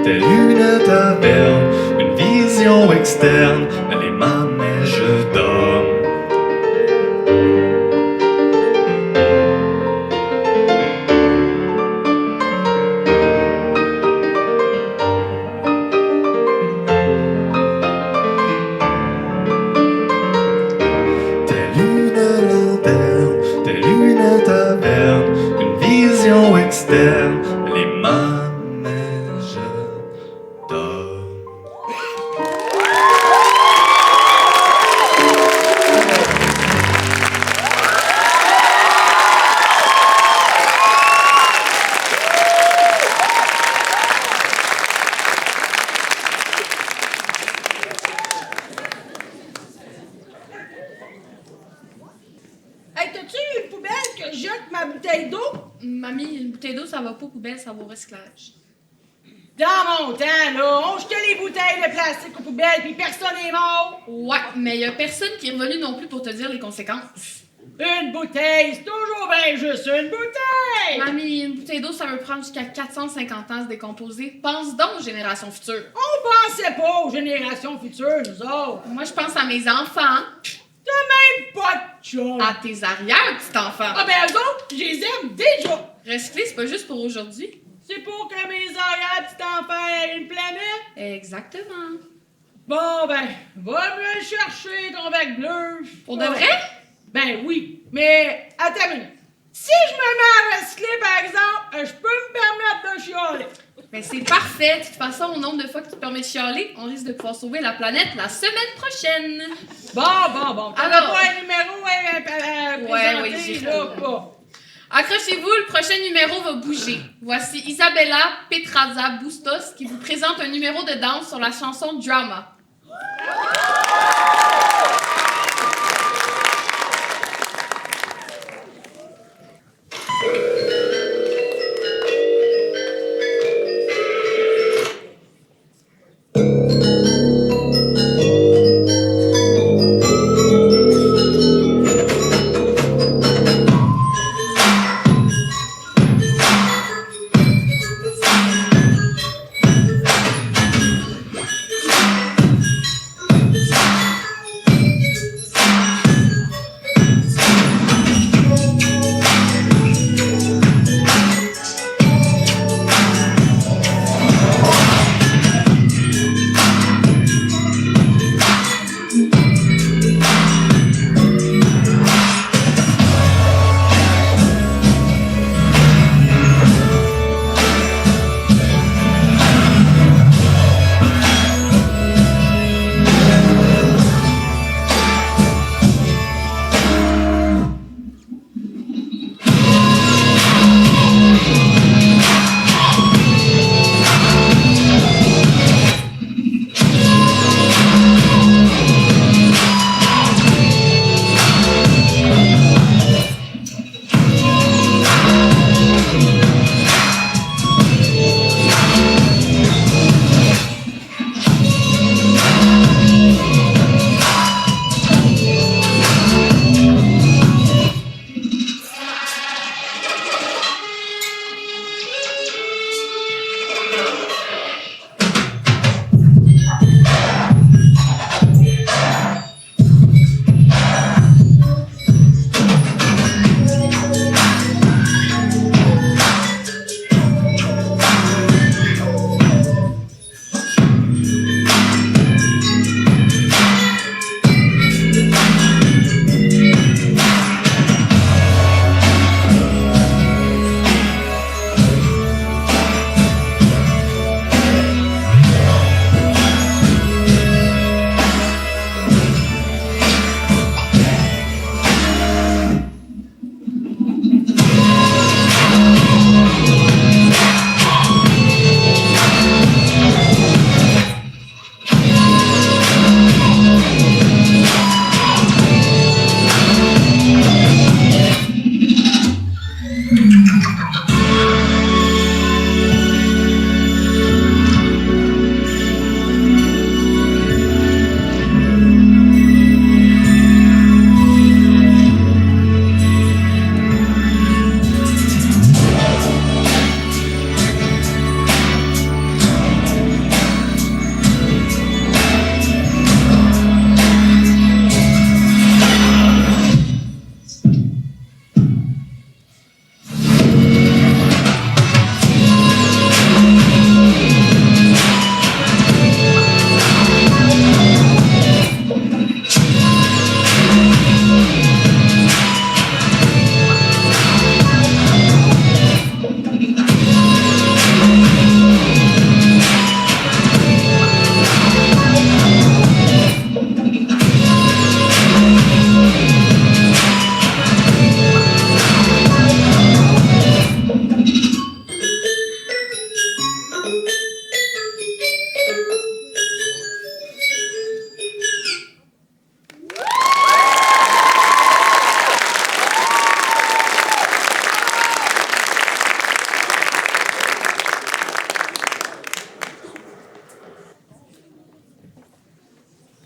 Telle une taverne, une vision externe, elle est ma mais je dors. Telle une lanterne, telle une taverne, une vision externe, elle est ma mais je dors. Hey, t'as-tu une poubelle que je jette ma bouteille d'eau? Mamie, une bouteille d'eau, ça va pas aux poubelles, ça va au recyclage. Dans mon temps, là, on jetait les bouteilles de plastique aux poubelles puis personne n'est mort. Ouais, mais y a personne qui est revenu non plus pour te dire les conséquences. Une bouteille, c'est toujours bien juste une bouteille! Mamie, une bouteille d'eau, ça peut prendre jusqu'à 450 ans à se décomposer. Pense donc aux générations futures. On pensait pas aux générations futures, nous autres. Moi, je pense à mes enfants, T'as même pas de chum. à tes arrière-petits-enfants. Ah ben eux autres, je les aime déjà. Recycler, c'est pas juste pour aujourd'hui. C'est pour que mes arrière-petits-enfants aient une planète. Exactement. Bon ben, va me chercher ton bec bleu. Pour de vrai? Ben oui, mais attends une minute. Si je me Ben c'est parfait. De toute façon, au nombre de fois que tu te permets de chialer, on risque de pouvoir sauver la planète la semaine prochaine. Bon. T'en as Alors- pas un numéro à présenter, j'irai. là, pas. Accrochez-vous, le prochain numéro va bouger. Voici Isabella Petraza Bustos qui vous présente un numéro de danse sur la chanson Drama.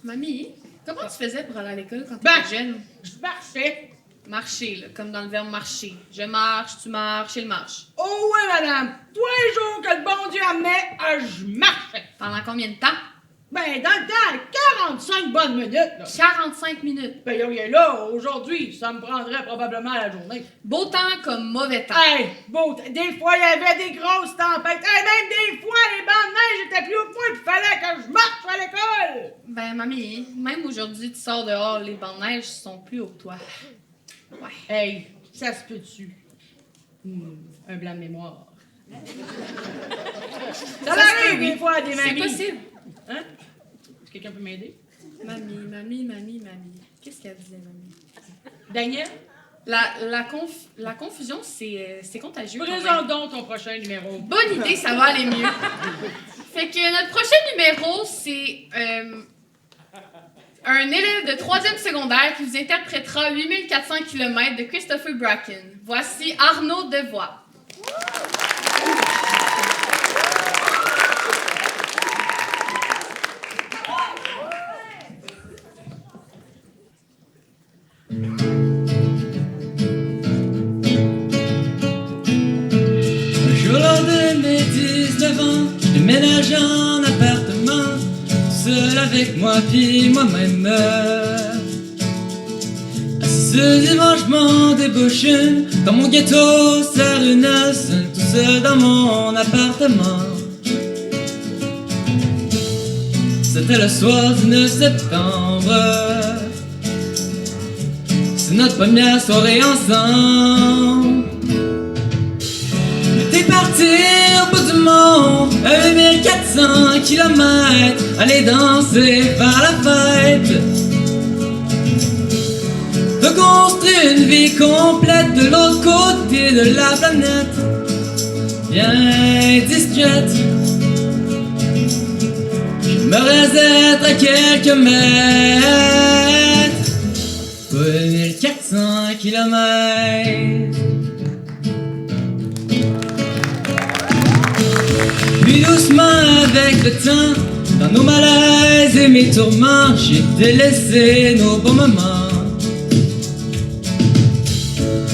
Mamie, comment tu faisais pour aller à l'école quand tu Ben, étais jeune? Je marchais. Marcher, là, comme dans le verbe marcher. Je marche, tu marches, il marche. Oh oui, madame. Tous les jours que le bon Dieu amenait, je marchais. Pendant combien de temps? Ben, dans le temps, 45 bonnes minutes, là. 45 minutes. Ben, là, aujourd'hui, ça me prendrait probablement la journée. Beau temps comme mauvais temps. Hey, bon, des fois, il y avait des grosses tempêtes. Hey, même des fois, les bancs de neige étaient plus haut que moi, puis il fallait que je marche à l'école. Ben, mamie, même aujourd'hui, tu sors dehors, les bancs de neige sont plus hauts que toi. Ouais. Hey, ça se peut-tu? Un blanc de mémoire. Ça se arrive peut, des fois à des C'est mamies. possible. Hein? Est-ce que quelqu'un peut m'aider? Mamie. Qu'est-ce qu'elle disait, mamie? Daniel, La confusion, c'est contagieux. quand même. présente donc ton prochain numéro. Bonne idée, ça va aller mieux. Fait que notre prochain numéro, c'est un élève de 3e secondaire qui vous interprétera 8400 km de Christopher Bracken. Voici Arnaud Devoix. Un jour lors de mes 19 ans, je déménage en appartement, tout seul avec moi puis moi-même. Assis ce dimanche, je m'en débouche une, dans mon ghetto, sur une scène, tout seul dans mon appartement. C'était le soir du 9 septembre, c'est notre première soirée ensemble. T'es parti au bout du monde, à 1400 km, aller danser, faire la fête. T'as construit une vie complète de l'autre côté de la planète, bien discrète. J'aimerais être à quelques mètres, pas 1400 km. Puis doucement avec le temps, dans nos malaises et mes tourments, j'ai délaissé nos bons moments.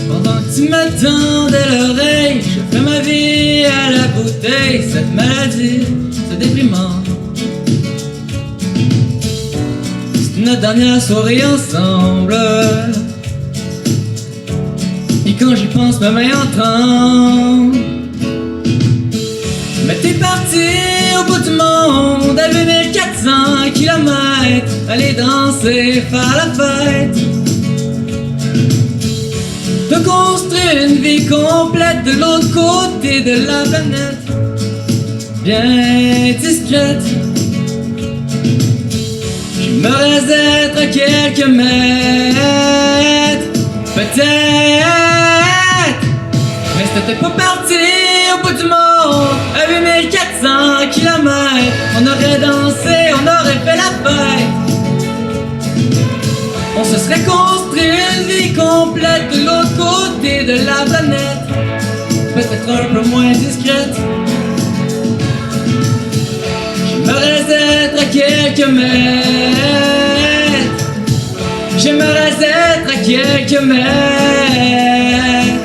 Pendant que tu m'attendais l'oreille, je fais ma vie à la bouteille. Cette maladie, ce déprimant, c'est notre dernière soirée ensemble. Et quand j'y pense, ma main entend. Mais t'es parti au bout du monde, à 1400 km, aller danser, faire la fête. T'as construit une vie complète de l'autre côté de la planète, bien discrète. J'aimerais être à quelques mètres, peut-être. Mais c'était pas parti au bout du monde, à 1400 km. On aurait dansé, on aurait fait la fête. On se serait construit une vie complète de l'autre côté de la planète, peut-être un peu moins discrète. J'aimerais être à quelques mètres, j'aimerais être à quelques mètres,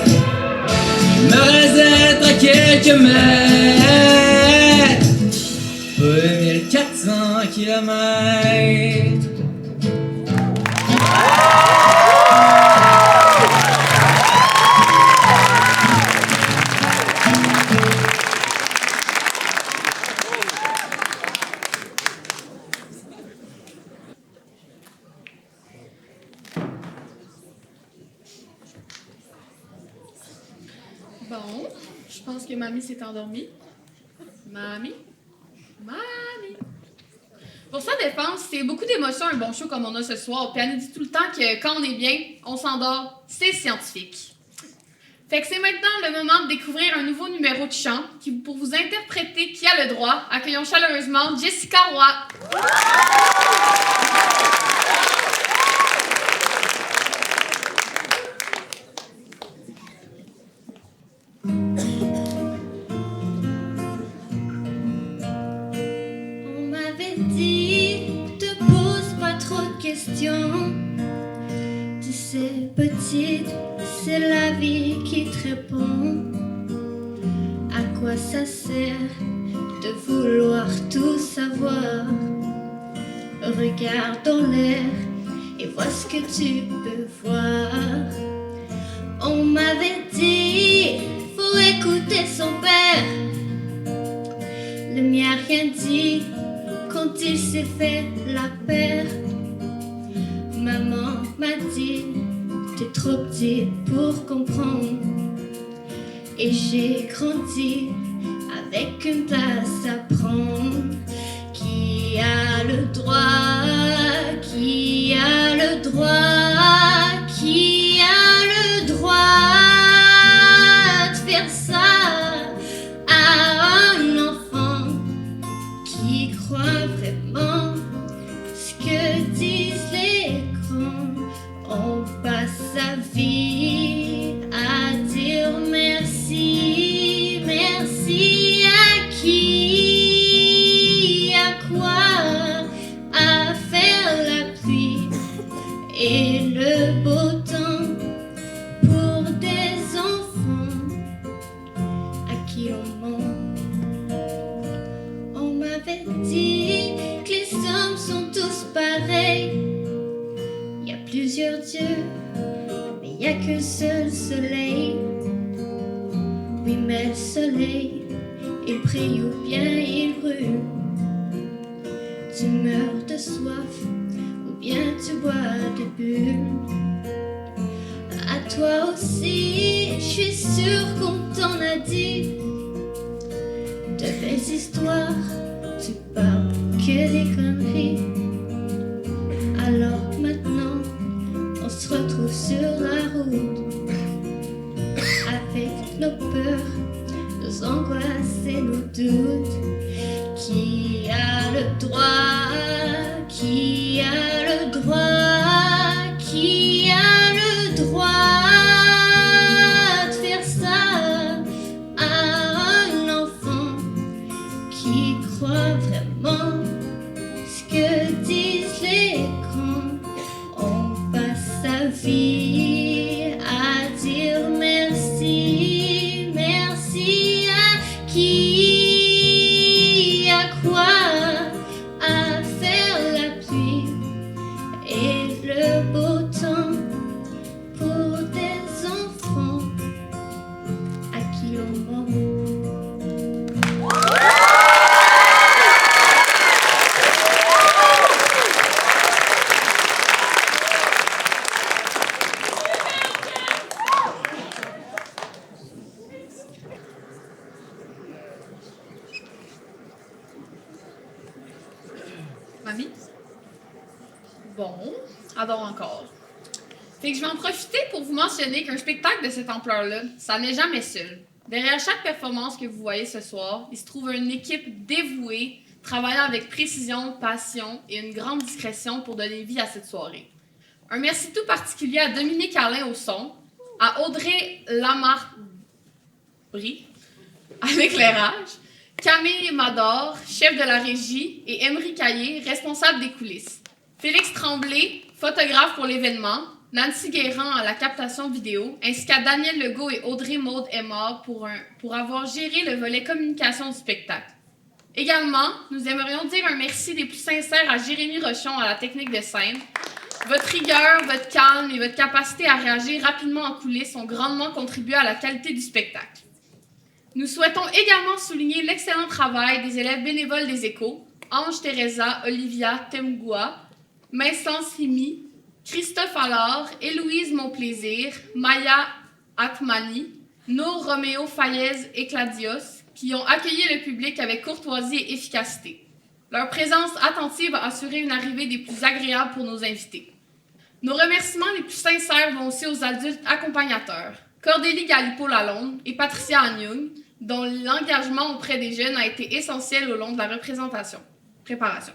j'aimerais être à quelques mètres, pas 1400 km. Bon, je pense que mamie s'est endormie. Mamie? Pour sa défense, c'est beaucoup d'émotions un bon show comme on a ce soir. Puis elle nous dit tout le temps que quand on est bien, on s'endort. C'est scientifique. Fait que c'est maintenant le moment de découvrir un nouveau numéro de chant qui, pour vous interpréter qui a le droit. Accueillons chaleureusement Jessica Roy. On m'avait dit, te pose pas trop de questions. Tu sais, petite, c'est la vie qui te répond. À quoi ça sert de vouloir tout savoir? Regarde dans l'air et vois ce que tu peux voir. On m'avait dit, faut écouter son père. Le mien a rien dit quand il s'est fait la paire. Maman m'a dit, t'es trop petit pour comprendre. Et j'ai grandi avec une place à prendre. Qui a le droit, qui a le droit, qui a le droit de faire ça à un enfant qui croit vraiment ce que disent les grands. On passe sa vie à dire merci, merci à qui, à quoi, à faire la pluie et le beau temps pour des enfants à qui l'on ment. On m'avait dit que les hommes sont tous pareils. Il y a plusieurs dieux, mais il n'y a qu'un seul soleil. Oui, mais le soleil, il brille ou bien il brûle. Tu meurs de soif ou bien tu bois des bulles. À toi aussi, je suis sûre qu'on t'en a dit de belles histoires, tu parles que des conneries. Alors maintenant, on se retrouve sur la route avec nos peurs, nos angoisses et nos doutes. Qui a le droit, qui a le droit, qui a le droit de faire ça à un enfant qui croit vraiment ce que disent les grands. On passe sa vie à dire merci, merci à qui, à quoi, à faire la pluie et le beau temps pour des enfants à qui l'on ment. Mamie? Bon, alors encore. Fait que je vais en profiter pour vous mentionner qu'un spectacle de cette ampleur-là, ça n'est jamais seul. Derrière chaque performance que vous voyez ce soir, il se trouve une équipe dévouée, travaillant avec précision, passion et une grande discrétion pour donner vie à cette soirée. Un merci tout particulier à Dominique Arlin au son, à Audrey Lamarbry à l'éclairage, Camille Mador, chef de la régie, et Emery Caillé, responsable des coulisses. Félix Tremblay, photographe pour l'événement, Nancy Guérand à la captation vidéo, ainsi qu'à Daniel Legault et Audrey Maude Aymar pour avoir géré le volet communication du spectacle. Également, nous aimerions dire un merci des plus sincères à Jérémy Rochon à la technique de scène. Votre rigueur, votre calme et votre capacité à réagir rapidement en coulisses ont grandement contribué à la qualité du spectacle. Nous souhaitons également souligner l'excellent travail des élèves bénévoles des Échos, Ange Teresa, Olivia Temgoua, Maïsance Himi, Christophe Allard, Héloïse Monplaisir, Maya Atmani, Nour Roméo Fayez et Cladios, qui ont accueilli le public avec courtoisie et efficacité. Leur présence attentive a assuré une arrivée des plus agréables pour nos invités. Nos remerciements les plus sincères vont aussi aux adultes accompagnateurs, Cordélie Galipo-Lalonde et Patricia Agnoun, dont l'engagement auprès des jeunes a été essentiel au long de la préparation.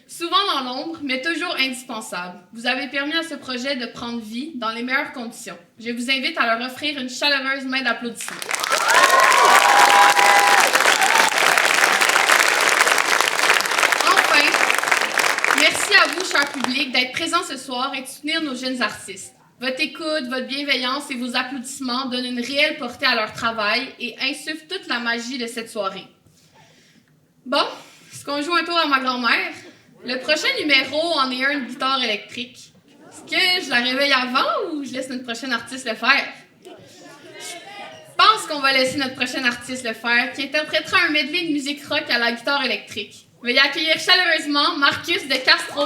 Souvent dans l'ombre, mais toujours indispensable, vous avez permis à ce projet de prendre vie dans les meilleures conditions. Je vous invite à leur offrir une chaleureuse main d'applaudissements. Enfin, merci à vous, cher public, d'être présents ce soir et de soutenir nos jeunes artistes. Votre écoute, votre bienveillance et vos applaudissements donnent une réelle portée à leur travail et insufflent toute la magie de cette soirée. Bon, est-ce qu'on joue un tour à ma grand-mère? Le prochain numéro en est un de guitare électrique. Est-ce que je la réveille avant ou je laisse notre prochain artiste le faire? Je pense qu'on va laisser notre prochain artiste le faire, qui interprétera un medley de musique rock à la guitare électrique. Veuillez accueillir chaleureusement Marcus de Castro.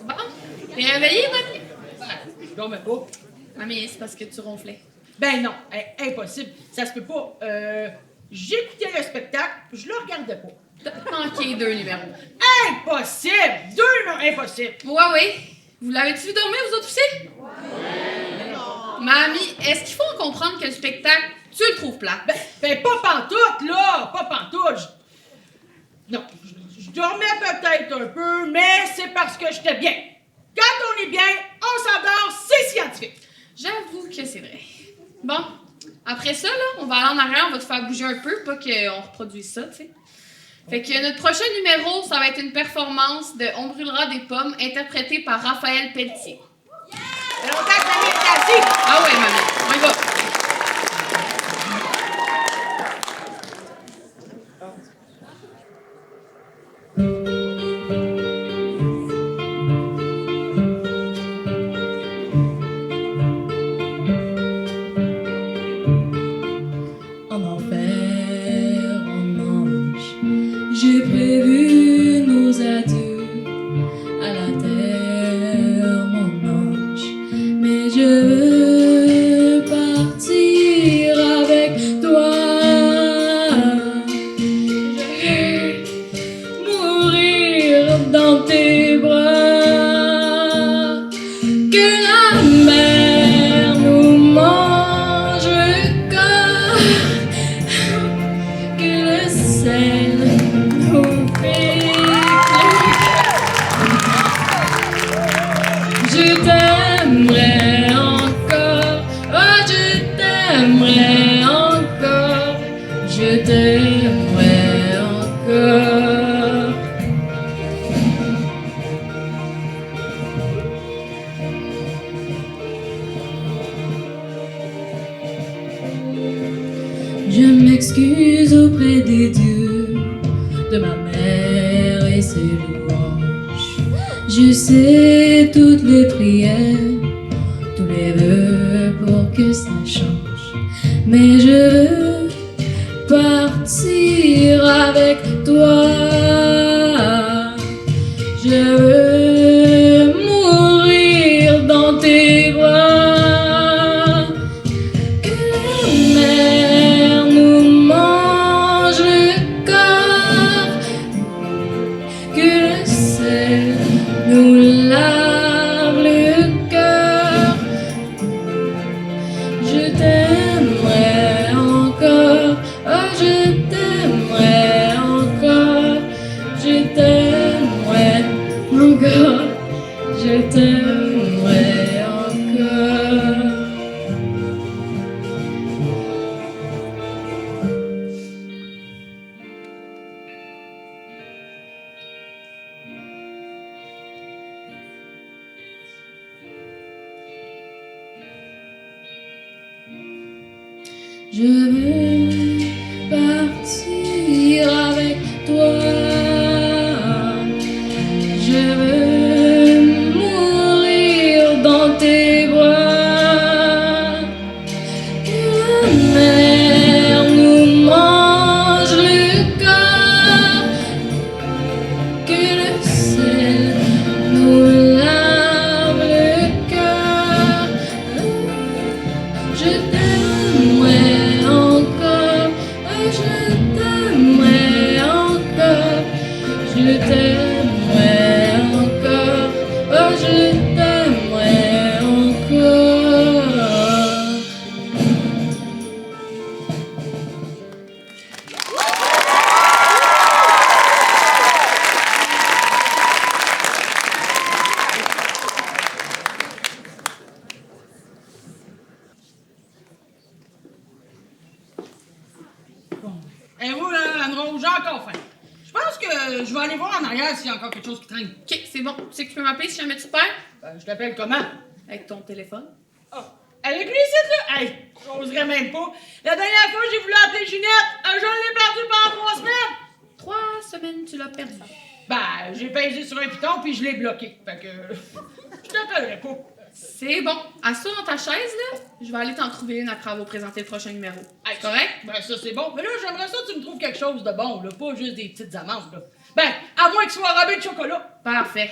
Bon, t'es réveillée, mamie? Je dormais pas. Mamie, c'est parce que tu ronflais. Ben non, impossible. Ça se peut pas. J'écoutais le spectacle, je le regardais pas. T'as manqué 2 numéros. Impossible! 2 numéros, impossible! Ouais. Vous l'avez-tu vu dormir, vous autres aussi? Mamie, est-ce qu'il faut en comprendre que le spectacle, tu le trouves plat? Ben pas pantoute, là! Pas pantoute! Non, je dormais peut-être un peu, mais c'est parce que j'étais bien. Quand on est bien, on s'endort, c'est scientifique. J'avoue que c'est vrai. Bon, après ça, là, on va aller en arrière, on va te faire bouger un peu, pas qu'on reproduise ça, tu sais. Fait que notre prochain numéro, ça va être une performance de On brûlera des pommes, interprétée par Raphaël Pelletier. Ça fait longtemps que mamie est assise. Ah ouais, mamie, on y va. En enfer, en ange, j'ai prévu nos adieux à la terre, mon ange. Mais je veux partir avec toi. Je veux mourir dans tes bras. Que la mer nous mange le corps. Que le sel nous pique. Je t'aimerai encore, oh je t'aimerai encore, je t'aimerai encore. Je m'excuse auprès des dieux, de ma mère et ses louanges. Je sais toutes les prières, tous les vœux pour que ça change. Mais je veux partir avec toi. Je veux mourir dans tes bras. Que la mer nous mange le corps. Que le sel nous lave le cœur. Je t'aimerai encore, oh je t'aimerai encore, je t'aimerai encore, je t'aimerai encore. Je veux partir avec toi. Je veux mourir dans tes bras. Que la mer nous mange le corps. Que le sel nous lave le cœur. Je t'aimerai encore, oh je t'aimerai encore, je t'aimerai encore, oh je t'aimerai encore. Et vous, là, Anne-Rose, j'ai encore faim. Je pense que je vais aller voir en arrière s'il y a encore quelque chose qui traîne. Ok, c'est bon. Tu sais que tu peux m'appeler si jamais tu perds? Ben, je t'appelle comment? Avec ton téléphone. Oh, avec lui ici, là? Hey, j'oserais même pas. La dernière fois, j'ai voulu appeler Ginette. Je l'ai perdu pendant 3 semaines. 3 semaines, tu l'as perdu. Ben, j'ai pesé sur un piton puis je l'ai bloqué. Fait que. Je t'appellerai pas. C'est bon. Assis dans ta chaise, là. Je vais aller t'en trouver une après avoir présenté le prochain numéro. Hey, C'est correct? Ben ça c'est bon. Mais là, j'aimerais ça que tu me trouves quelque chose de bon, là. Pas juste des petites amandes, là. Ben, à moins que ce soit enrobé de chocolat. Parfait.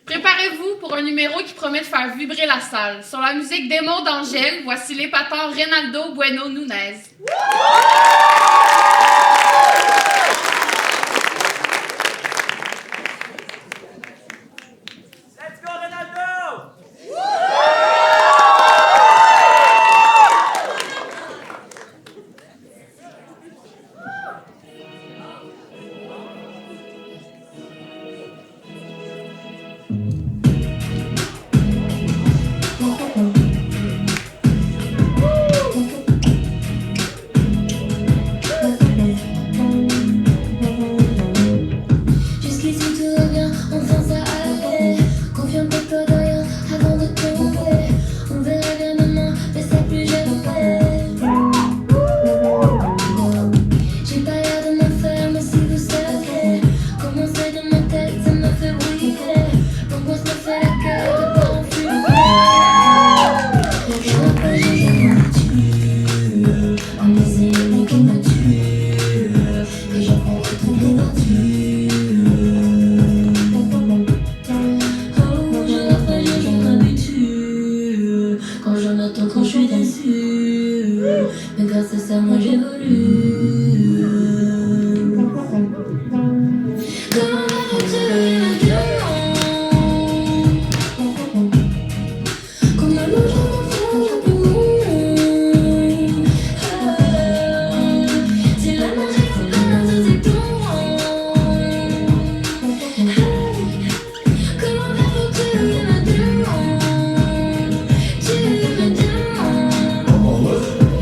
Préparez-vous pour un numéro qui promet de faire vibrer la salle. Sur la musique des mots d'Angèle, voici l'épatant Reynaldo Bueno Nunez. Let's go, Ronaldo! Jusqu'ici tout va bien, enfin ça allait. Confirme-toi de rien avant de tomber. On verra bien demain, mais ça plus jamais. J'ai pas l'air de m'en faire, mais si vous savez comment c'est dans ma tête, ça me fait briller. L'angoisse me fait la cœur de pas en fumer. Je vois pas, j'ai tué. Un essai qui me tue. Et j'apprendrai toutes les vertus. Quand je suis déçue, mais grâce à ça, moi j'évolue. Comment vas-tu maintenant? Comment nous j'en plus mon c'est la magie qu'on a dans tes comment vas-tu maintenant?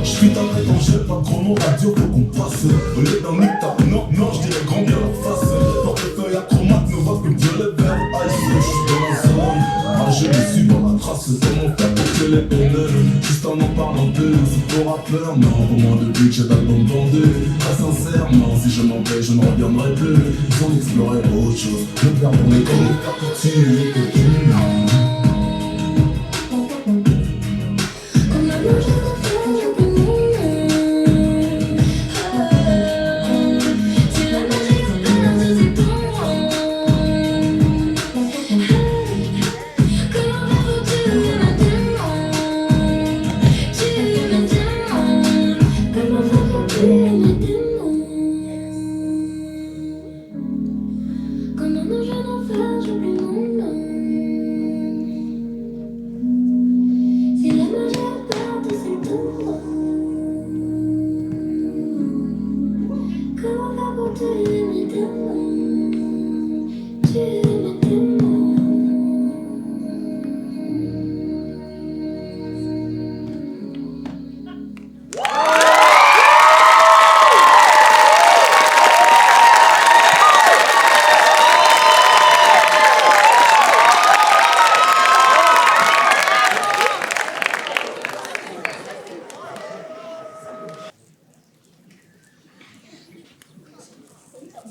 J'suis après ton chef, pas de chrono radio, faut qu'on passe. Au lieu d'un nectar, non, j'dirais grand bien la face. Portefeuille acromate, ne voit que violet, vert, ice. J'suis dans la zone, je me suis dans la trace. Comment faire pour que les peines, juste en parlant d'eux. C'est pour rappeur, non, pour moins de budget d'album vendus. Très sincèrement, si je m'en vais, je ne reviendrai plus. Ils ont exploré autre chose, ne perdons les comment faire pour tuer que tu n'as.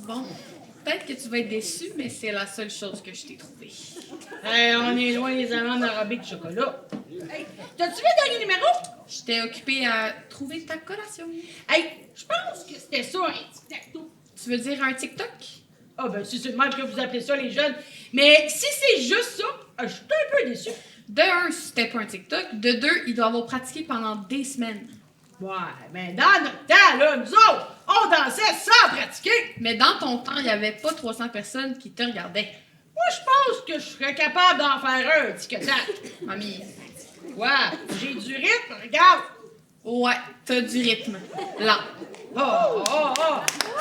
Bon, peut-être que tu vas être déçu, mais c'est la seule chose que je t'ai trouvée. Hey, on est loin des amandes enrobées de chocolat. Hey, t'as-tu vu le dernier numéro? J'étais occupée à trouver ta collation. Hey, je pense que c'était ça, un tic-tac-toe. Tu veux dire un TikTok? Ah ben, c'est le même que vous appelez ça, les jeunes. Mais si c'est juste ça, je suis un peu déçu. De un, c'était pas un TikTok. De deux, il doit avoir pratiqué pendant des semaines. Ouais, mais dans notre temps, là, nous autres, on dansait sans pratiquer. Mais dans ton temps, il y avait pas 300 personnes qui te regardaient. Moi, je pense que je serais capable d'en faire un, tic-tac. Mamie. Ouais, j'ai du rythme, regarde. Ouais, t'as du rythme. Lent. Oh.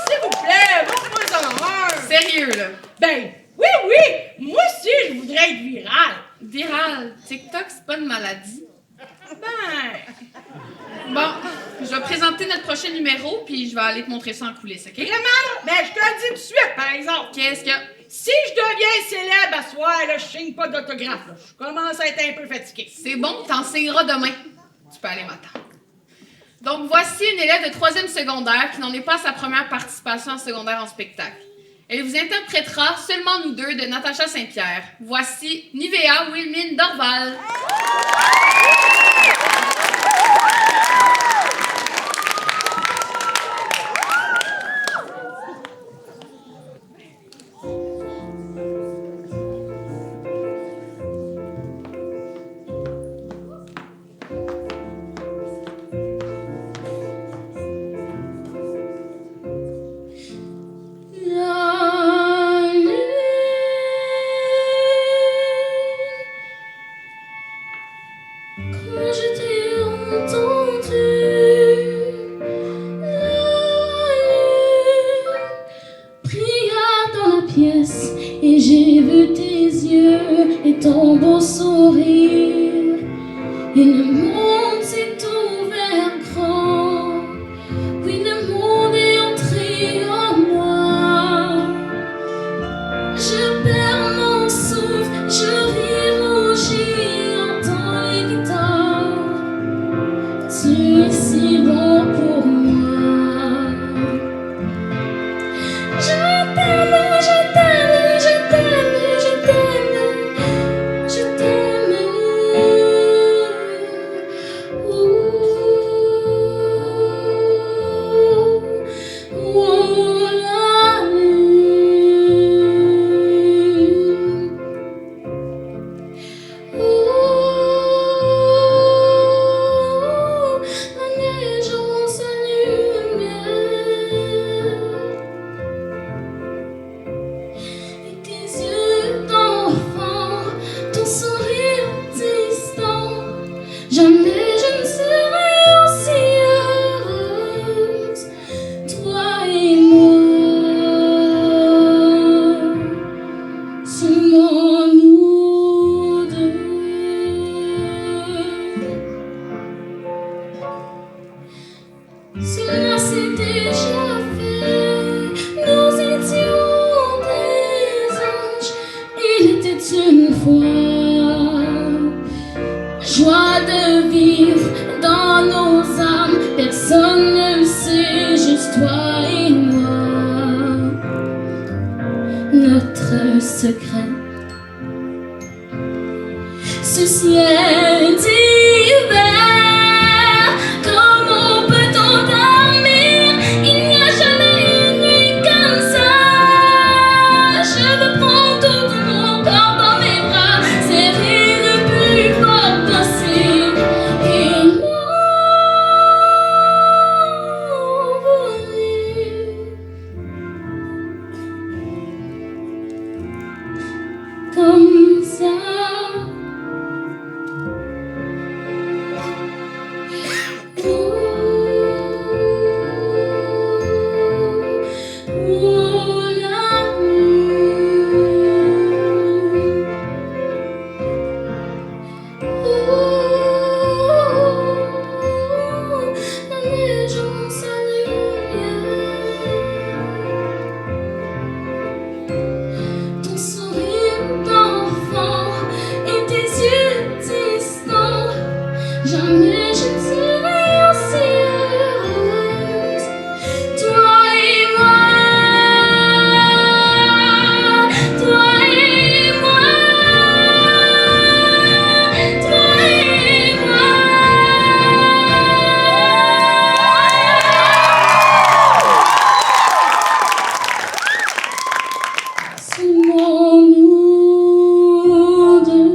S'il vous plaît, montre-moi ça en un. Sérieux, là. Ben, oui, moi aussi, je voudrais être viral. Viral. TikTok, c'est pas une maladie. Ben, Bon, je vais présenter notre prochain numéro, puis je vais aller te montrer ça en coulisses, OK? vraiment, ben, je te le dis tout de suite, par exemple. Qu'est-ce qu'il y a? Si je deviens célèbre à soir, là, je signe pas d'autographe, là. Je commence à être un peu fatigué. C'est bon, t'en signeras demain. Tu peux aller m'attendre. Donc, voici une élève de 3e secondaire qui n'en est pas à sa première participation en secondaire en spectacle. Elle vous interprétera Seulement nous deux de Natacha Saint-Pierre. Voici Nivea Wilmine Dorval. Quand je t'ai entendu, la lune brilla dans la pièce et j'ai vu tes yeux et ton beau sourire. Et le monde s'est ouvert grand, oui le monde est entré en moi. Je perds mon souffle, je ris rougis. Tu es si bon pour moi. Je t'aime, je t'aime, je t'aime, je t'aime, je t'aime. La lune. La neige en sa lumière et tes yeux d'enfant, ton sourire distant. Jamais je ne serai aussi heureuse, toi et moi. Seulement nous deux. Cela s'est déjà fait, nous étions des anges. Il était une fois joie de vivre dans nos âmes. Personne ne le sait, juste toi et moi. Notre secret, ce ciel d'hiver. Comment peut-on dormir? Il n'y a jamais une nuit comme ça. Je veux prendre tout mon corps dans mes bras, serrer le plus fort possible et m'envoler comme ça. La neige en sa lumière, ton sourire d'enfant et tes yeux distants. Jamais je ne serai aussi heureuse, toi et moi, toi et moi, toi et moi. Seulement nous deux.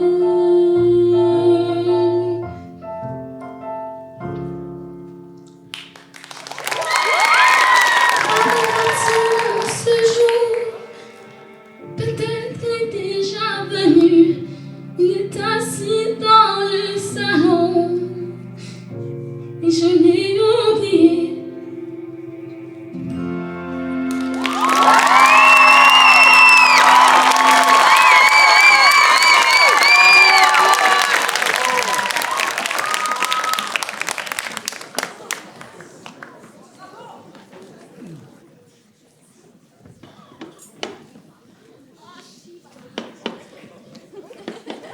Ce jour, peut-être est déjà venu. Il est assis dans le salon et je l'ai oublié.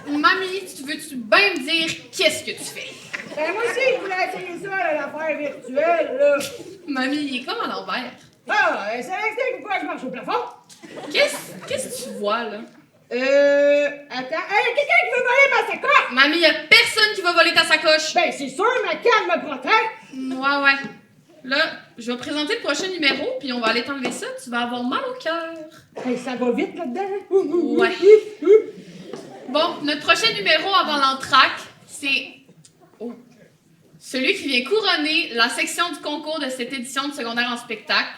Mamie, tu veux-tu bien me dire qu'est-ce que tu fais? Ben moi aussi, je voulais essayer ça, là, l'affaire virtuelle, là. Mamie, il est comme à l'envers. Ah, c'est l'instinct pourquoi je marche au plafond. Qu'est-ce que tu vois, là? Attends. Hey, quelqu'un qui veut voler ma sacoche! Mamie, y a personne qui va voler ta sacoche. Ben, c'est sûr, ma canne me protège. Ouais. Là, je vais présenter le prochain numéro, puis on va aller t'enlever ça. Tu vas avoir mal au cœur. Hey, ça va vite là-dedans. Ouais. Bon, notre prochain numéro avant l'entracte, c'est celui qui vient couronner la section du concours de cette édition de secondaire en spectacle.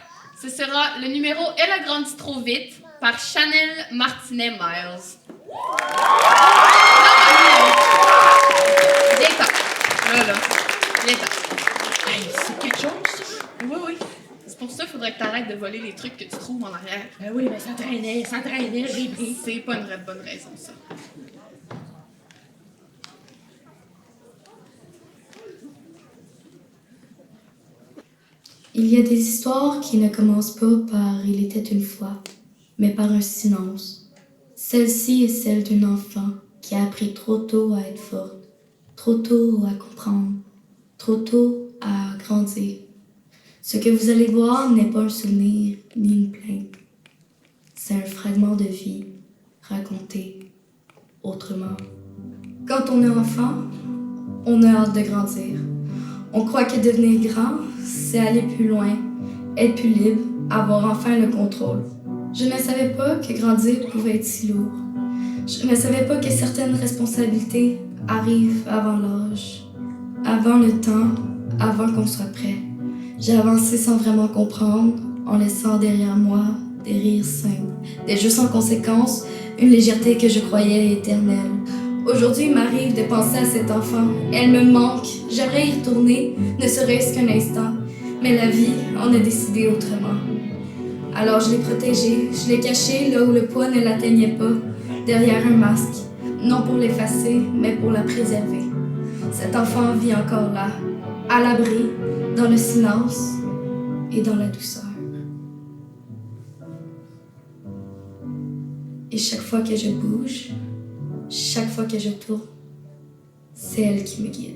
Ce sera le numéro Elle a grandi trop vite par Chanel Martinet-Miles. Viens-t'en. Là. Viens-t'en. Hey, c'est quelque chose, ça. Oui. C'est pour ça qu'il faudrait que t'arrêtes de voler les trucs que tu trouves en arrière. Ben oui, mais ça traînait, j'ai pris. C'est pas une vraie bonne raison, ça. Il y a des histoires qui ne commencent pas par « il était une fois », mais par un silence. Celle-ci est celle d'une enfant qui a appris trop tôt à être forte, trop tôt à comprendre, trop tôt à grandir. Ce que vous allez voir n'est pas un souvenir ni une plainte. C'est un fragment de vie raconté autrement. Quand on est enfant, on a hâte de grandir. On croit que devenir grand, c'est aller plus loin, être plus libre, avoir enfin le contrôle. Je ne savais pas que grandir pouvait être si lourd. Je ne savais pas que certaines responsabilités arrivent avant l'âge, avant le temps, avant qu'on soit prêt. J'ai avancé sans vraiment comprendre, en laissant derrière moi des rires simples, des jeux sans conséquences, une légèreté que je croyais éternelle. Aujourd'hui, il m'arrive de penser à cet enfant. Elle me manque. J'aimerais y retourner, ne serait-ce qu'un instant. Mais la vie en a décidé autrement. Alors je l'ai protégée, je l'ai cachée là où le poids ne l'atteignait pas, derrière un masque. Non pour l'effacer, mais pour la préserver. Cet enfant vit encore là, à l'abri, dans le silence et dans la douceur. Et chaque fois que je bouge, chaque fois que je tourne, c'est elle qui me guide.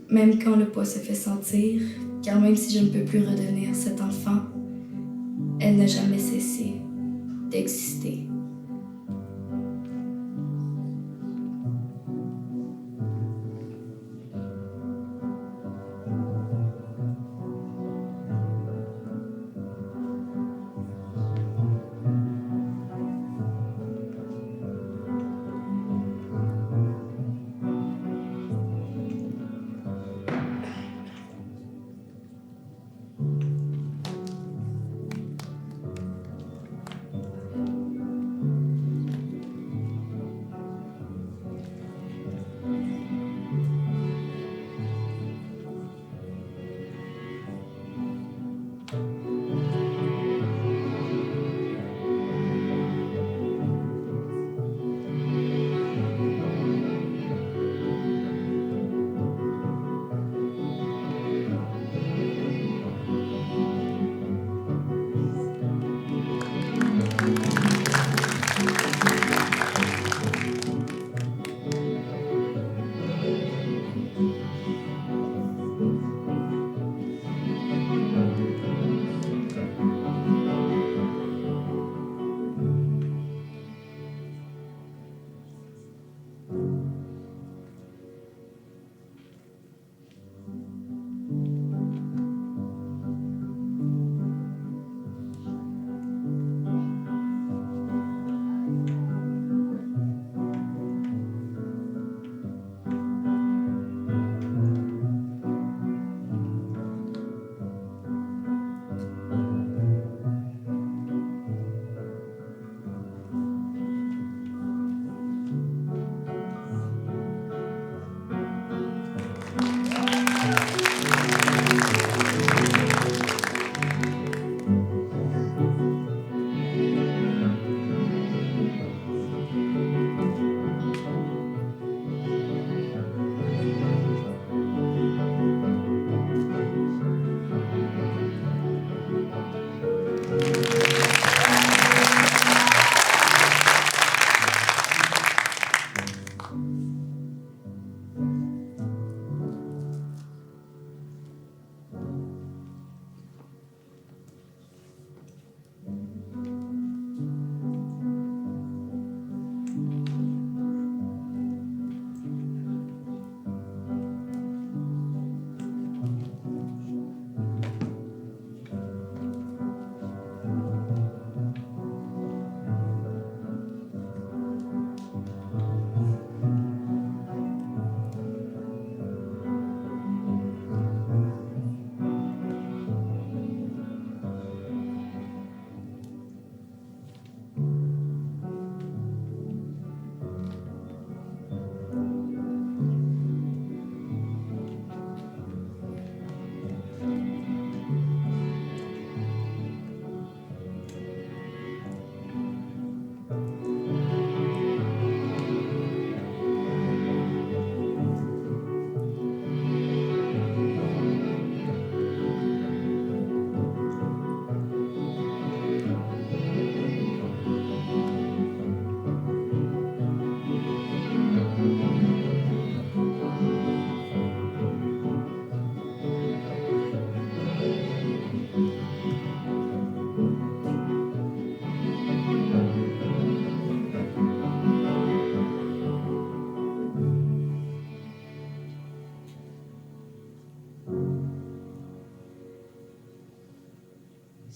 Même quand le poids se fait sentir, car même si je ne peux plus redevenir cet enfant, elle n'a jamais cessé d'exister.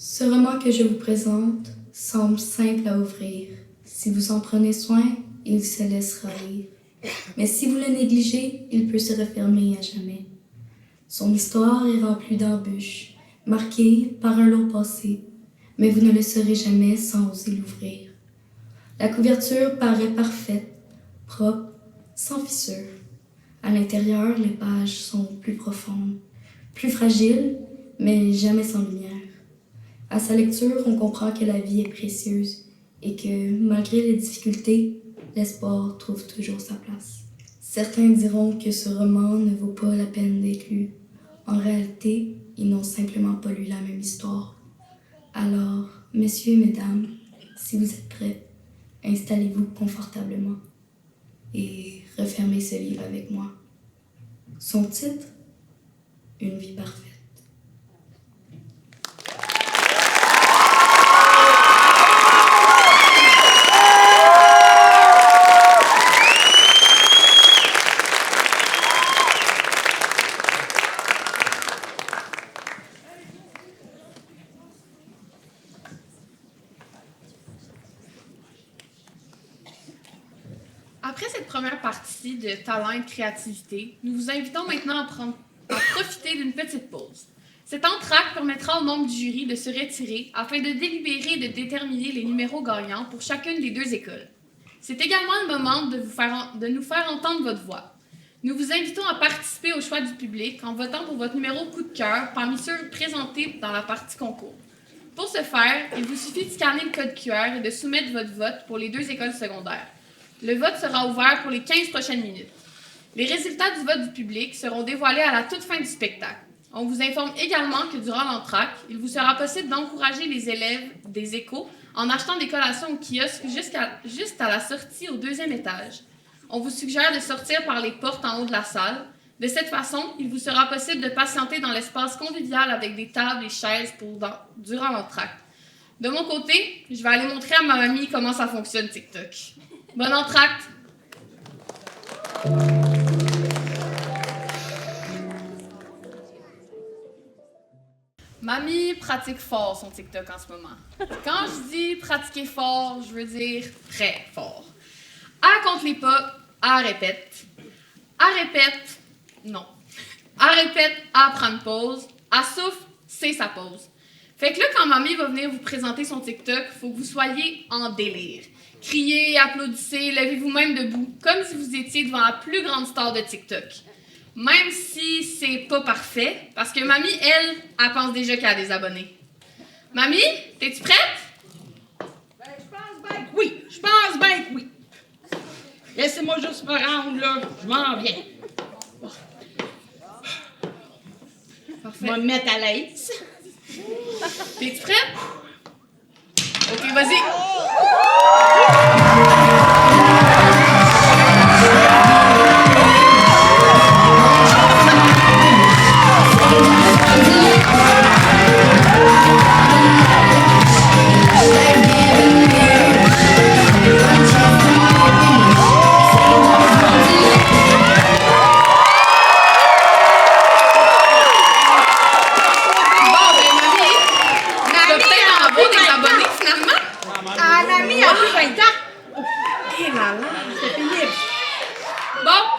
Ce roman que je vous présente semble simple à ouvrir. Si vous en prenez soin, il se laissera lire. Mais si vous le négligez, il peut se refermer à jamais. Son histoire est remplie d'embûches, marquée par un long passé, mais vous ne le saurez jamais sans oser l'ouvrir. La couverture paraît parfaite, propre, sans fissure. À l'intérieur, les pages sont plus profondes, plus fragiles, mais jamais sans lumière. À sa lecture, on comprend que la vie est précieuse et que, malgré les difficultés, l'espoir trouve toujours sa place. Certains diront que ce roman ne vaut pas la peine d'être lu. En réalité, ils n'ont simplement pas lu la même histoire. Alors, messieurs et mesdames, si vous êtes prêts, installez-vous confortablement et refermez ce livre avec moi. Son titre, Une vie parfaite. Après cette première partie de talent et de créativité, nous vous invitons maintenant à profiter d'une petite pause. Cet entracte permettra aux membres du jury de se retirer afin de délibérer et de déterminer les numéros gagnants pour chacune des deux écoles. C'est également le moment de nous faire entendre votre voix. Nous vous invitons à participer au choix du public en votant pour votre numéro coup de cœur parmi ceux présentés dans la partie concours. Pour ce faire, il vous suffit de scanner le code QR et de soumettre votre vote pour les deux écoles secondaires. Le vote sera ouvert pour les 15 prochaines minutes. Les résultats du vote du public seront dévoilés à la toute fin du spectacle. On vous informe également que durant l'entracte, il vous sera possible d'encourager les élèves des écoles en achetant des collations au kiosque juste à la sortie au 2e étage. On vous suggère de sortir par les portes en haut de la salle. De cette façon, il vous sera possible de patienter dans l'espace convivial avec des tables et chaises durant l'entracte. De mon côté, je vais aller montrer à ma mamie comment ça fonctionne TikTok. Bon entracte! Mamie pratique fort son TikTok en ce moment. Quand je dis pratiquer fort, je veux dire très fort. Elle compte les pas, elle répète. Elle répète, non. Elle répète, elle prend une pause. Elle souffle, c'est sa pause. Fait que là, quand mamie va venir vous présenter son TikTok, il faut que vous soyez en délire. Criez, applaudissez, levez-vous même debout, comme si vous étiez devant la plus grande star de TikTok. Même si c'est pas parfait, parce que mamie, elle pense déjà qu'elle a des abonnés. Mamie, t'es-tu prête? Ben, je pense bien que oui. Je pense bien que oui. Laissez-moi juste me rendre, là. Je m'en viens. Parfait. Je vais me mettre à l'aise. T'es-tu prête? OK, vas-y.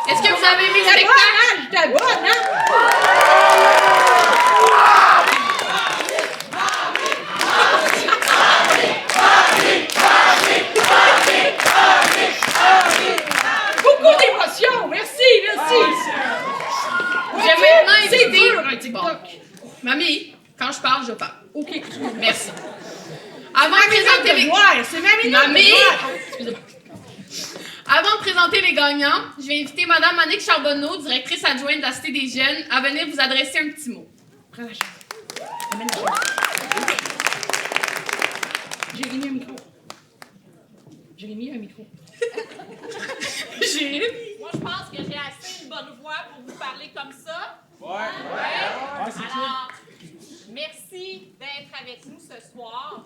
Est-ce que vous avez aimé le spectacle? J'étais bonne, hein? Beaucoup d'émotions. Merci. J'aime maintenant C'est inviter... dur, un TikTok. Bon. Mamie, quand je parle, je parle. OK. Merci. Avant de présenter les... C'est Mamie! Avant de présenter les gagnants, je vais inviter Mme Annick Charbonneau, directrice adjointe de la Cité des Jeunes, à venir vous adresser un petit mot. Prends la chaise. Amène la chaise. Jérémy, un micro. Jérémy, un micro. Jérémy. Moi, je pense que j'ai assez une bonne voix pour vous parler comme ça. Ouais. Alors, merci d'être avec nous ce soir.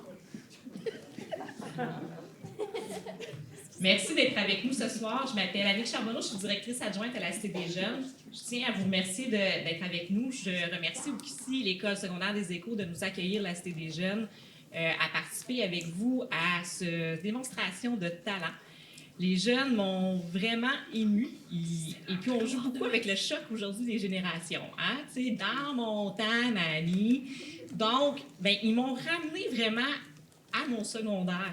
Merci d'être avec nous ce soir. Je m'appelle Annick Charbonneau, je suis directrice adjointe à la Cité des Jeunes. Je tiens à vous remercier d'être avec nous. Je remercie aussi l'École secondaire des Échos de nous accueillir, la Cité des Jeunes, à participer avec vous à cette démonstration de talent. Les jeunes m'ont vraiment émue et puis on joue beaucoup avec le choc aujourd'hui des générations. Hein? Tu sais, dans mon temps, Mani. Donc, ben, ils m'ont ramené vraiment à mon secondaire.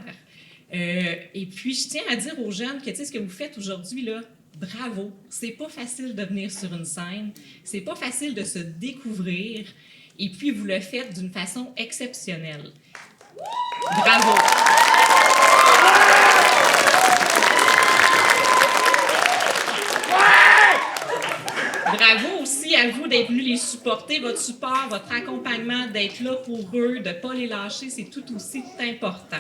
Et puis, je tiens à dire aux jeunes que, tu sais, ce que vous faites aujourd'hui, là, bravo. C'est pas facile de venir sur une scène. C'est pas facile de se découvrir. Et puis, vous le faites d'une façon exceptionnelle. Bravo. Bravo aussi à vous d'être venus les supporter, votre support, votre accompagnement, d'être là pour eux, de ne pas les lâcher, c'est tout aussi important.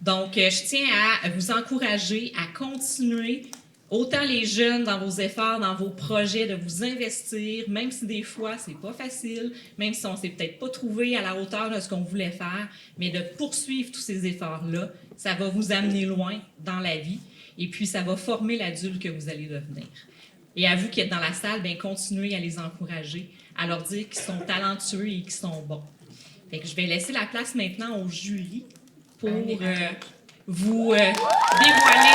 Donc, je tiens à vous encourager à continuer, autant les jeunes dans vos efforts, dans vos projets, de vous investir, même si des fois, c'est pas facile, même si on ne s'est peut-être pas trouvé à la hauteur de ce qu'on voulait faire, mais de poursuivre tous ces efforts-là, ça va vous amener loin dans la vie et puis ça va former l'adulte que vous allez devenir. Et à vous qui êtes dans la salle, bien, continuez à les encourager, à leur dire qu'ils sont talentueux et qu'ils sont bons. Fait que je vais laisser la place maintenant au jury pour vous dévoiler les gagnants.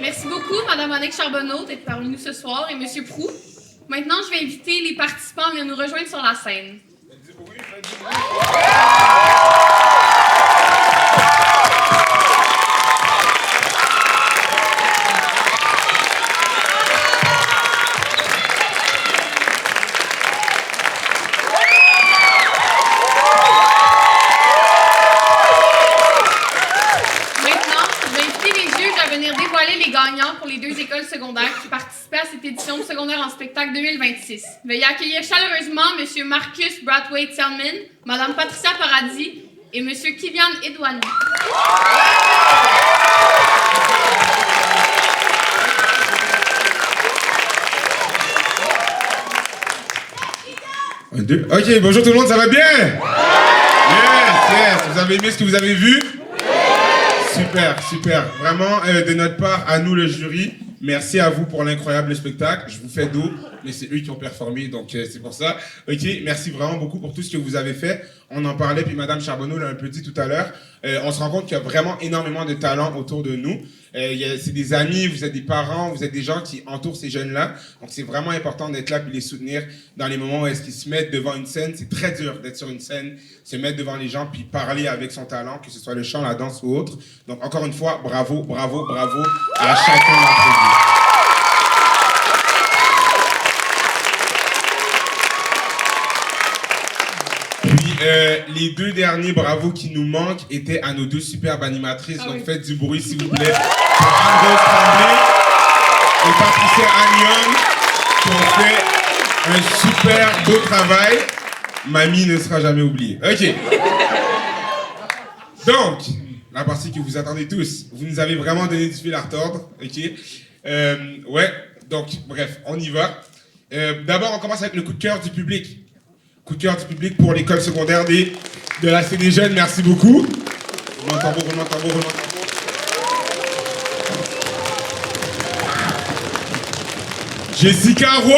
Merci beaucoup, Mme Annick Charbonneau, d'être parmi nous ce soir, et M. Proulx. Maintenant, je vais inviter les participants à venir nous rejoindre sur la scène. Les gagnants pour les 2 écoles secondaires qui participaient à cette édition de Secondaire en spectacle 2026. Veuillez accueillir chaleureusement M. Marcus Brathwaite-Selman, Mme Patricia Paradis et M. Kylian Edouani. Un, deux. Ok, bonjour tout le monde, ça va bien? Yes. Vous avez aimé ce que vous avez vu? Super. Vraiment, de notre part, à nous le jury, merci à vous pour l'incroyable spectacle. Je vous fais d'eau, mais c'est eux qui ont performé, donc c'est pour ça. Ok, merci vraiment beaucoup pour tout ce que vous avez fait. On en parlait, puis Mme Charbonneau l'a un peu dit tout à l'heure. On se rend compte qu'il y a vraiment énormément de talents autour de nous. C'est des amis, vous êtes des parents, vous êtes des gens qui entourent ces jeunes-là. Donc c'est vraiment important d'être là puis les soutenir dans les moments où est-ce qu'ils se mettent devant une scène. C'est très dur d'être sur une scène, se mettre devant les gens puis parler avec son talent, que ce soit le chant, la danse ou autre. Donc encore une fois, bravo à chacun d'entre vous. Les 2 derniers bravos qui nous manquent étaient à nos 2 superbes animatrices. Donc faites du bruit s'il vous plaît pour Anne-Rose Tremblay et Patricia Agnon qui ont fait un super beau travail. Mamie ne sera jamais oubliée. Ok. Donc, la partie que vous attendez tous. Vous nous avez vraiment donné du fil à retordre. Ok. Ouais. Donc, bref, on y va. D'abord, on commence avec le coup de cœur du public. Coup de cœur du public pour l'école secondaire de la Cité des Jeunes. Merci beaucoup. Roulement de tambour. Jessica Roy.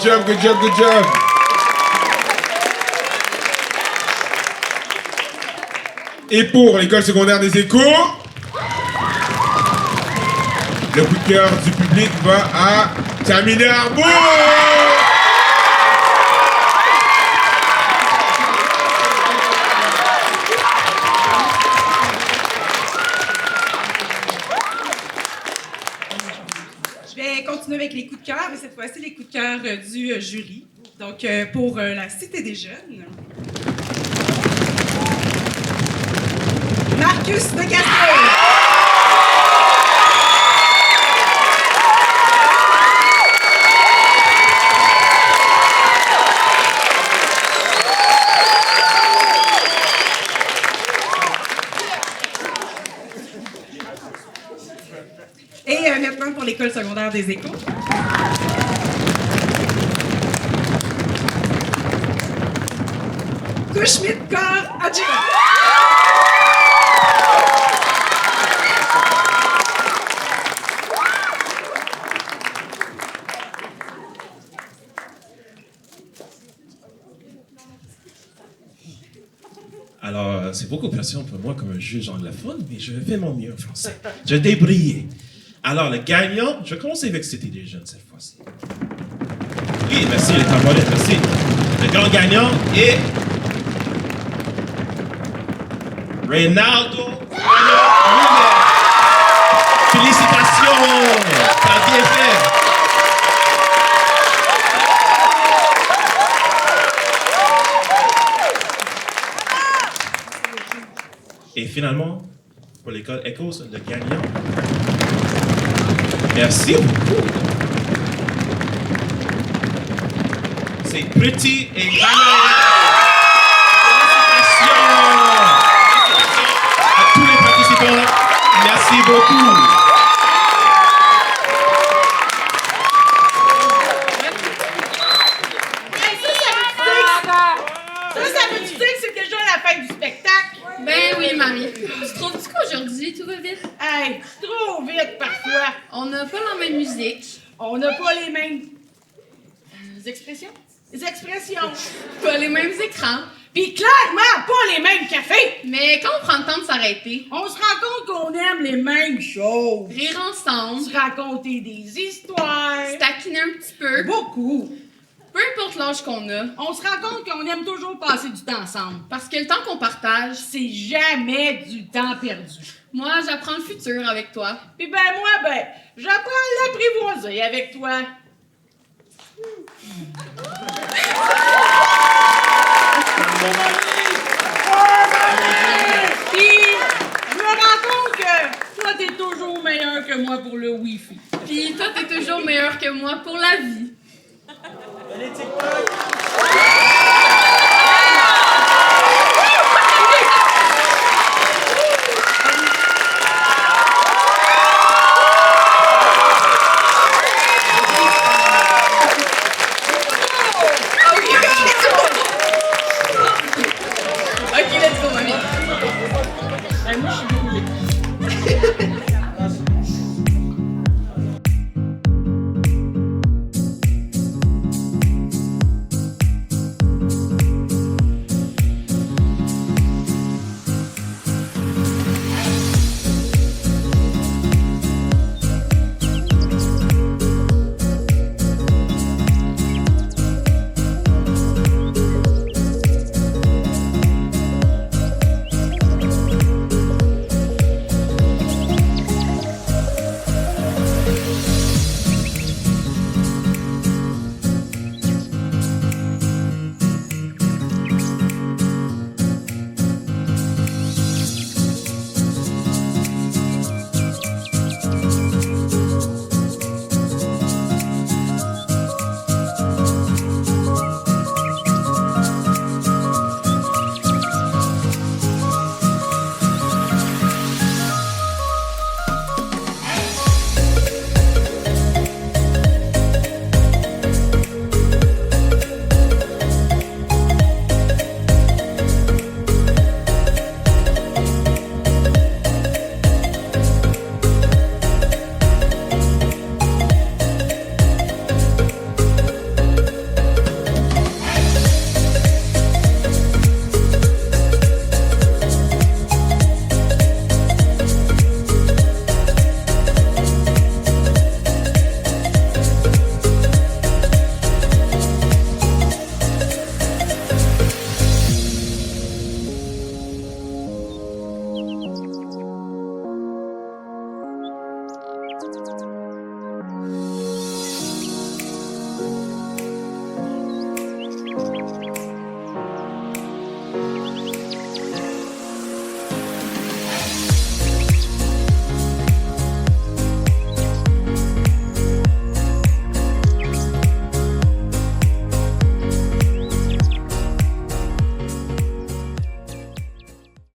Good job. Et pour l'école secondaire des Échos, le coup de cœur du public va à Camille Arbaud. Avec les coups de cœur, mais cette fois-ci les coups de cœur du jury. Donc, pour la Cité des Jeunes, Marc Marcus de Castro. Et maintenant pour l'école secondaire des Échos. Couche-Schmidt-Corps adjudant. Alors, c'est beaucoup de pression pour moi comme un juge anglophone, mais je fais mon mieux en français. Je vais débrouiller. Alors, le gagnant, je vais commencer avec Cité des Jeunes cette fois-ci. Oui, merci les tambourins, merci. Le grand gagnant est Reynaldo Nunes. Félicitations! T'as bien fait! Et finalement, pour l'école Ecos, le gagnant. Merci beaucoup. C'est Pretty et Granada. Félicitations à tous les participants. Merci beaucoup. Ça veut-tu dire que c'est déjà la fin du spectacle? Ben oui, mamie. Tu trouves-tu qu'aujourd'hui, tout va vite? Hey, trop vite parfois. On n'a pas la même musique. On n'a pas les mêmes expressions. Les expressions. Pas les mêmes écrans. Puis clairement, pas les mêmes cafés. Mais quand on prend le temps de s'arrêter, on se rend compte qu'on aime les mêmes choses. Rire ensemble. Se raconter des histoires. Se taquiner un petit peu. Beaucoup. Peu importe l'âge qu'on a. On se rend compte qu'on aime toujours passer du temps ensemble. Parce que le temps qu'on partage, c'est jamais du temps perdu. Moi, j'apprends le futur avec toi. Puis moi, j'apprends à l'apprivoiser avec toi. Puis, je me rends compte que toi, t'es toujours meilleur que moi pour le Wi-Fi. Puis toi, t'es toujours meilleur que moi pour la vie. Allez, TikTok!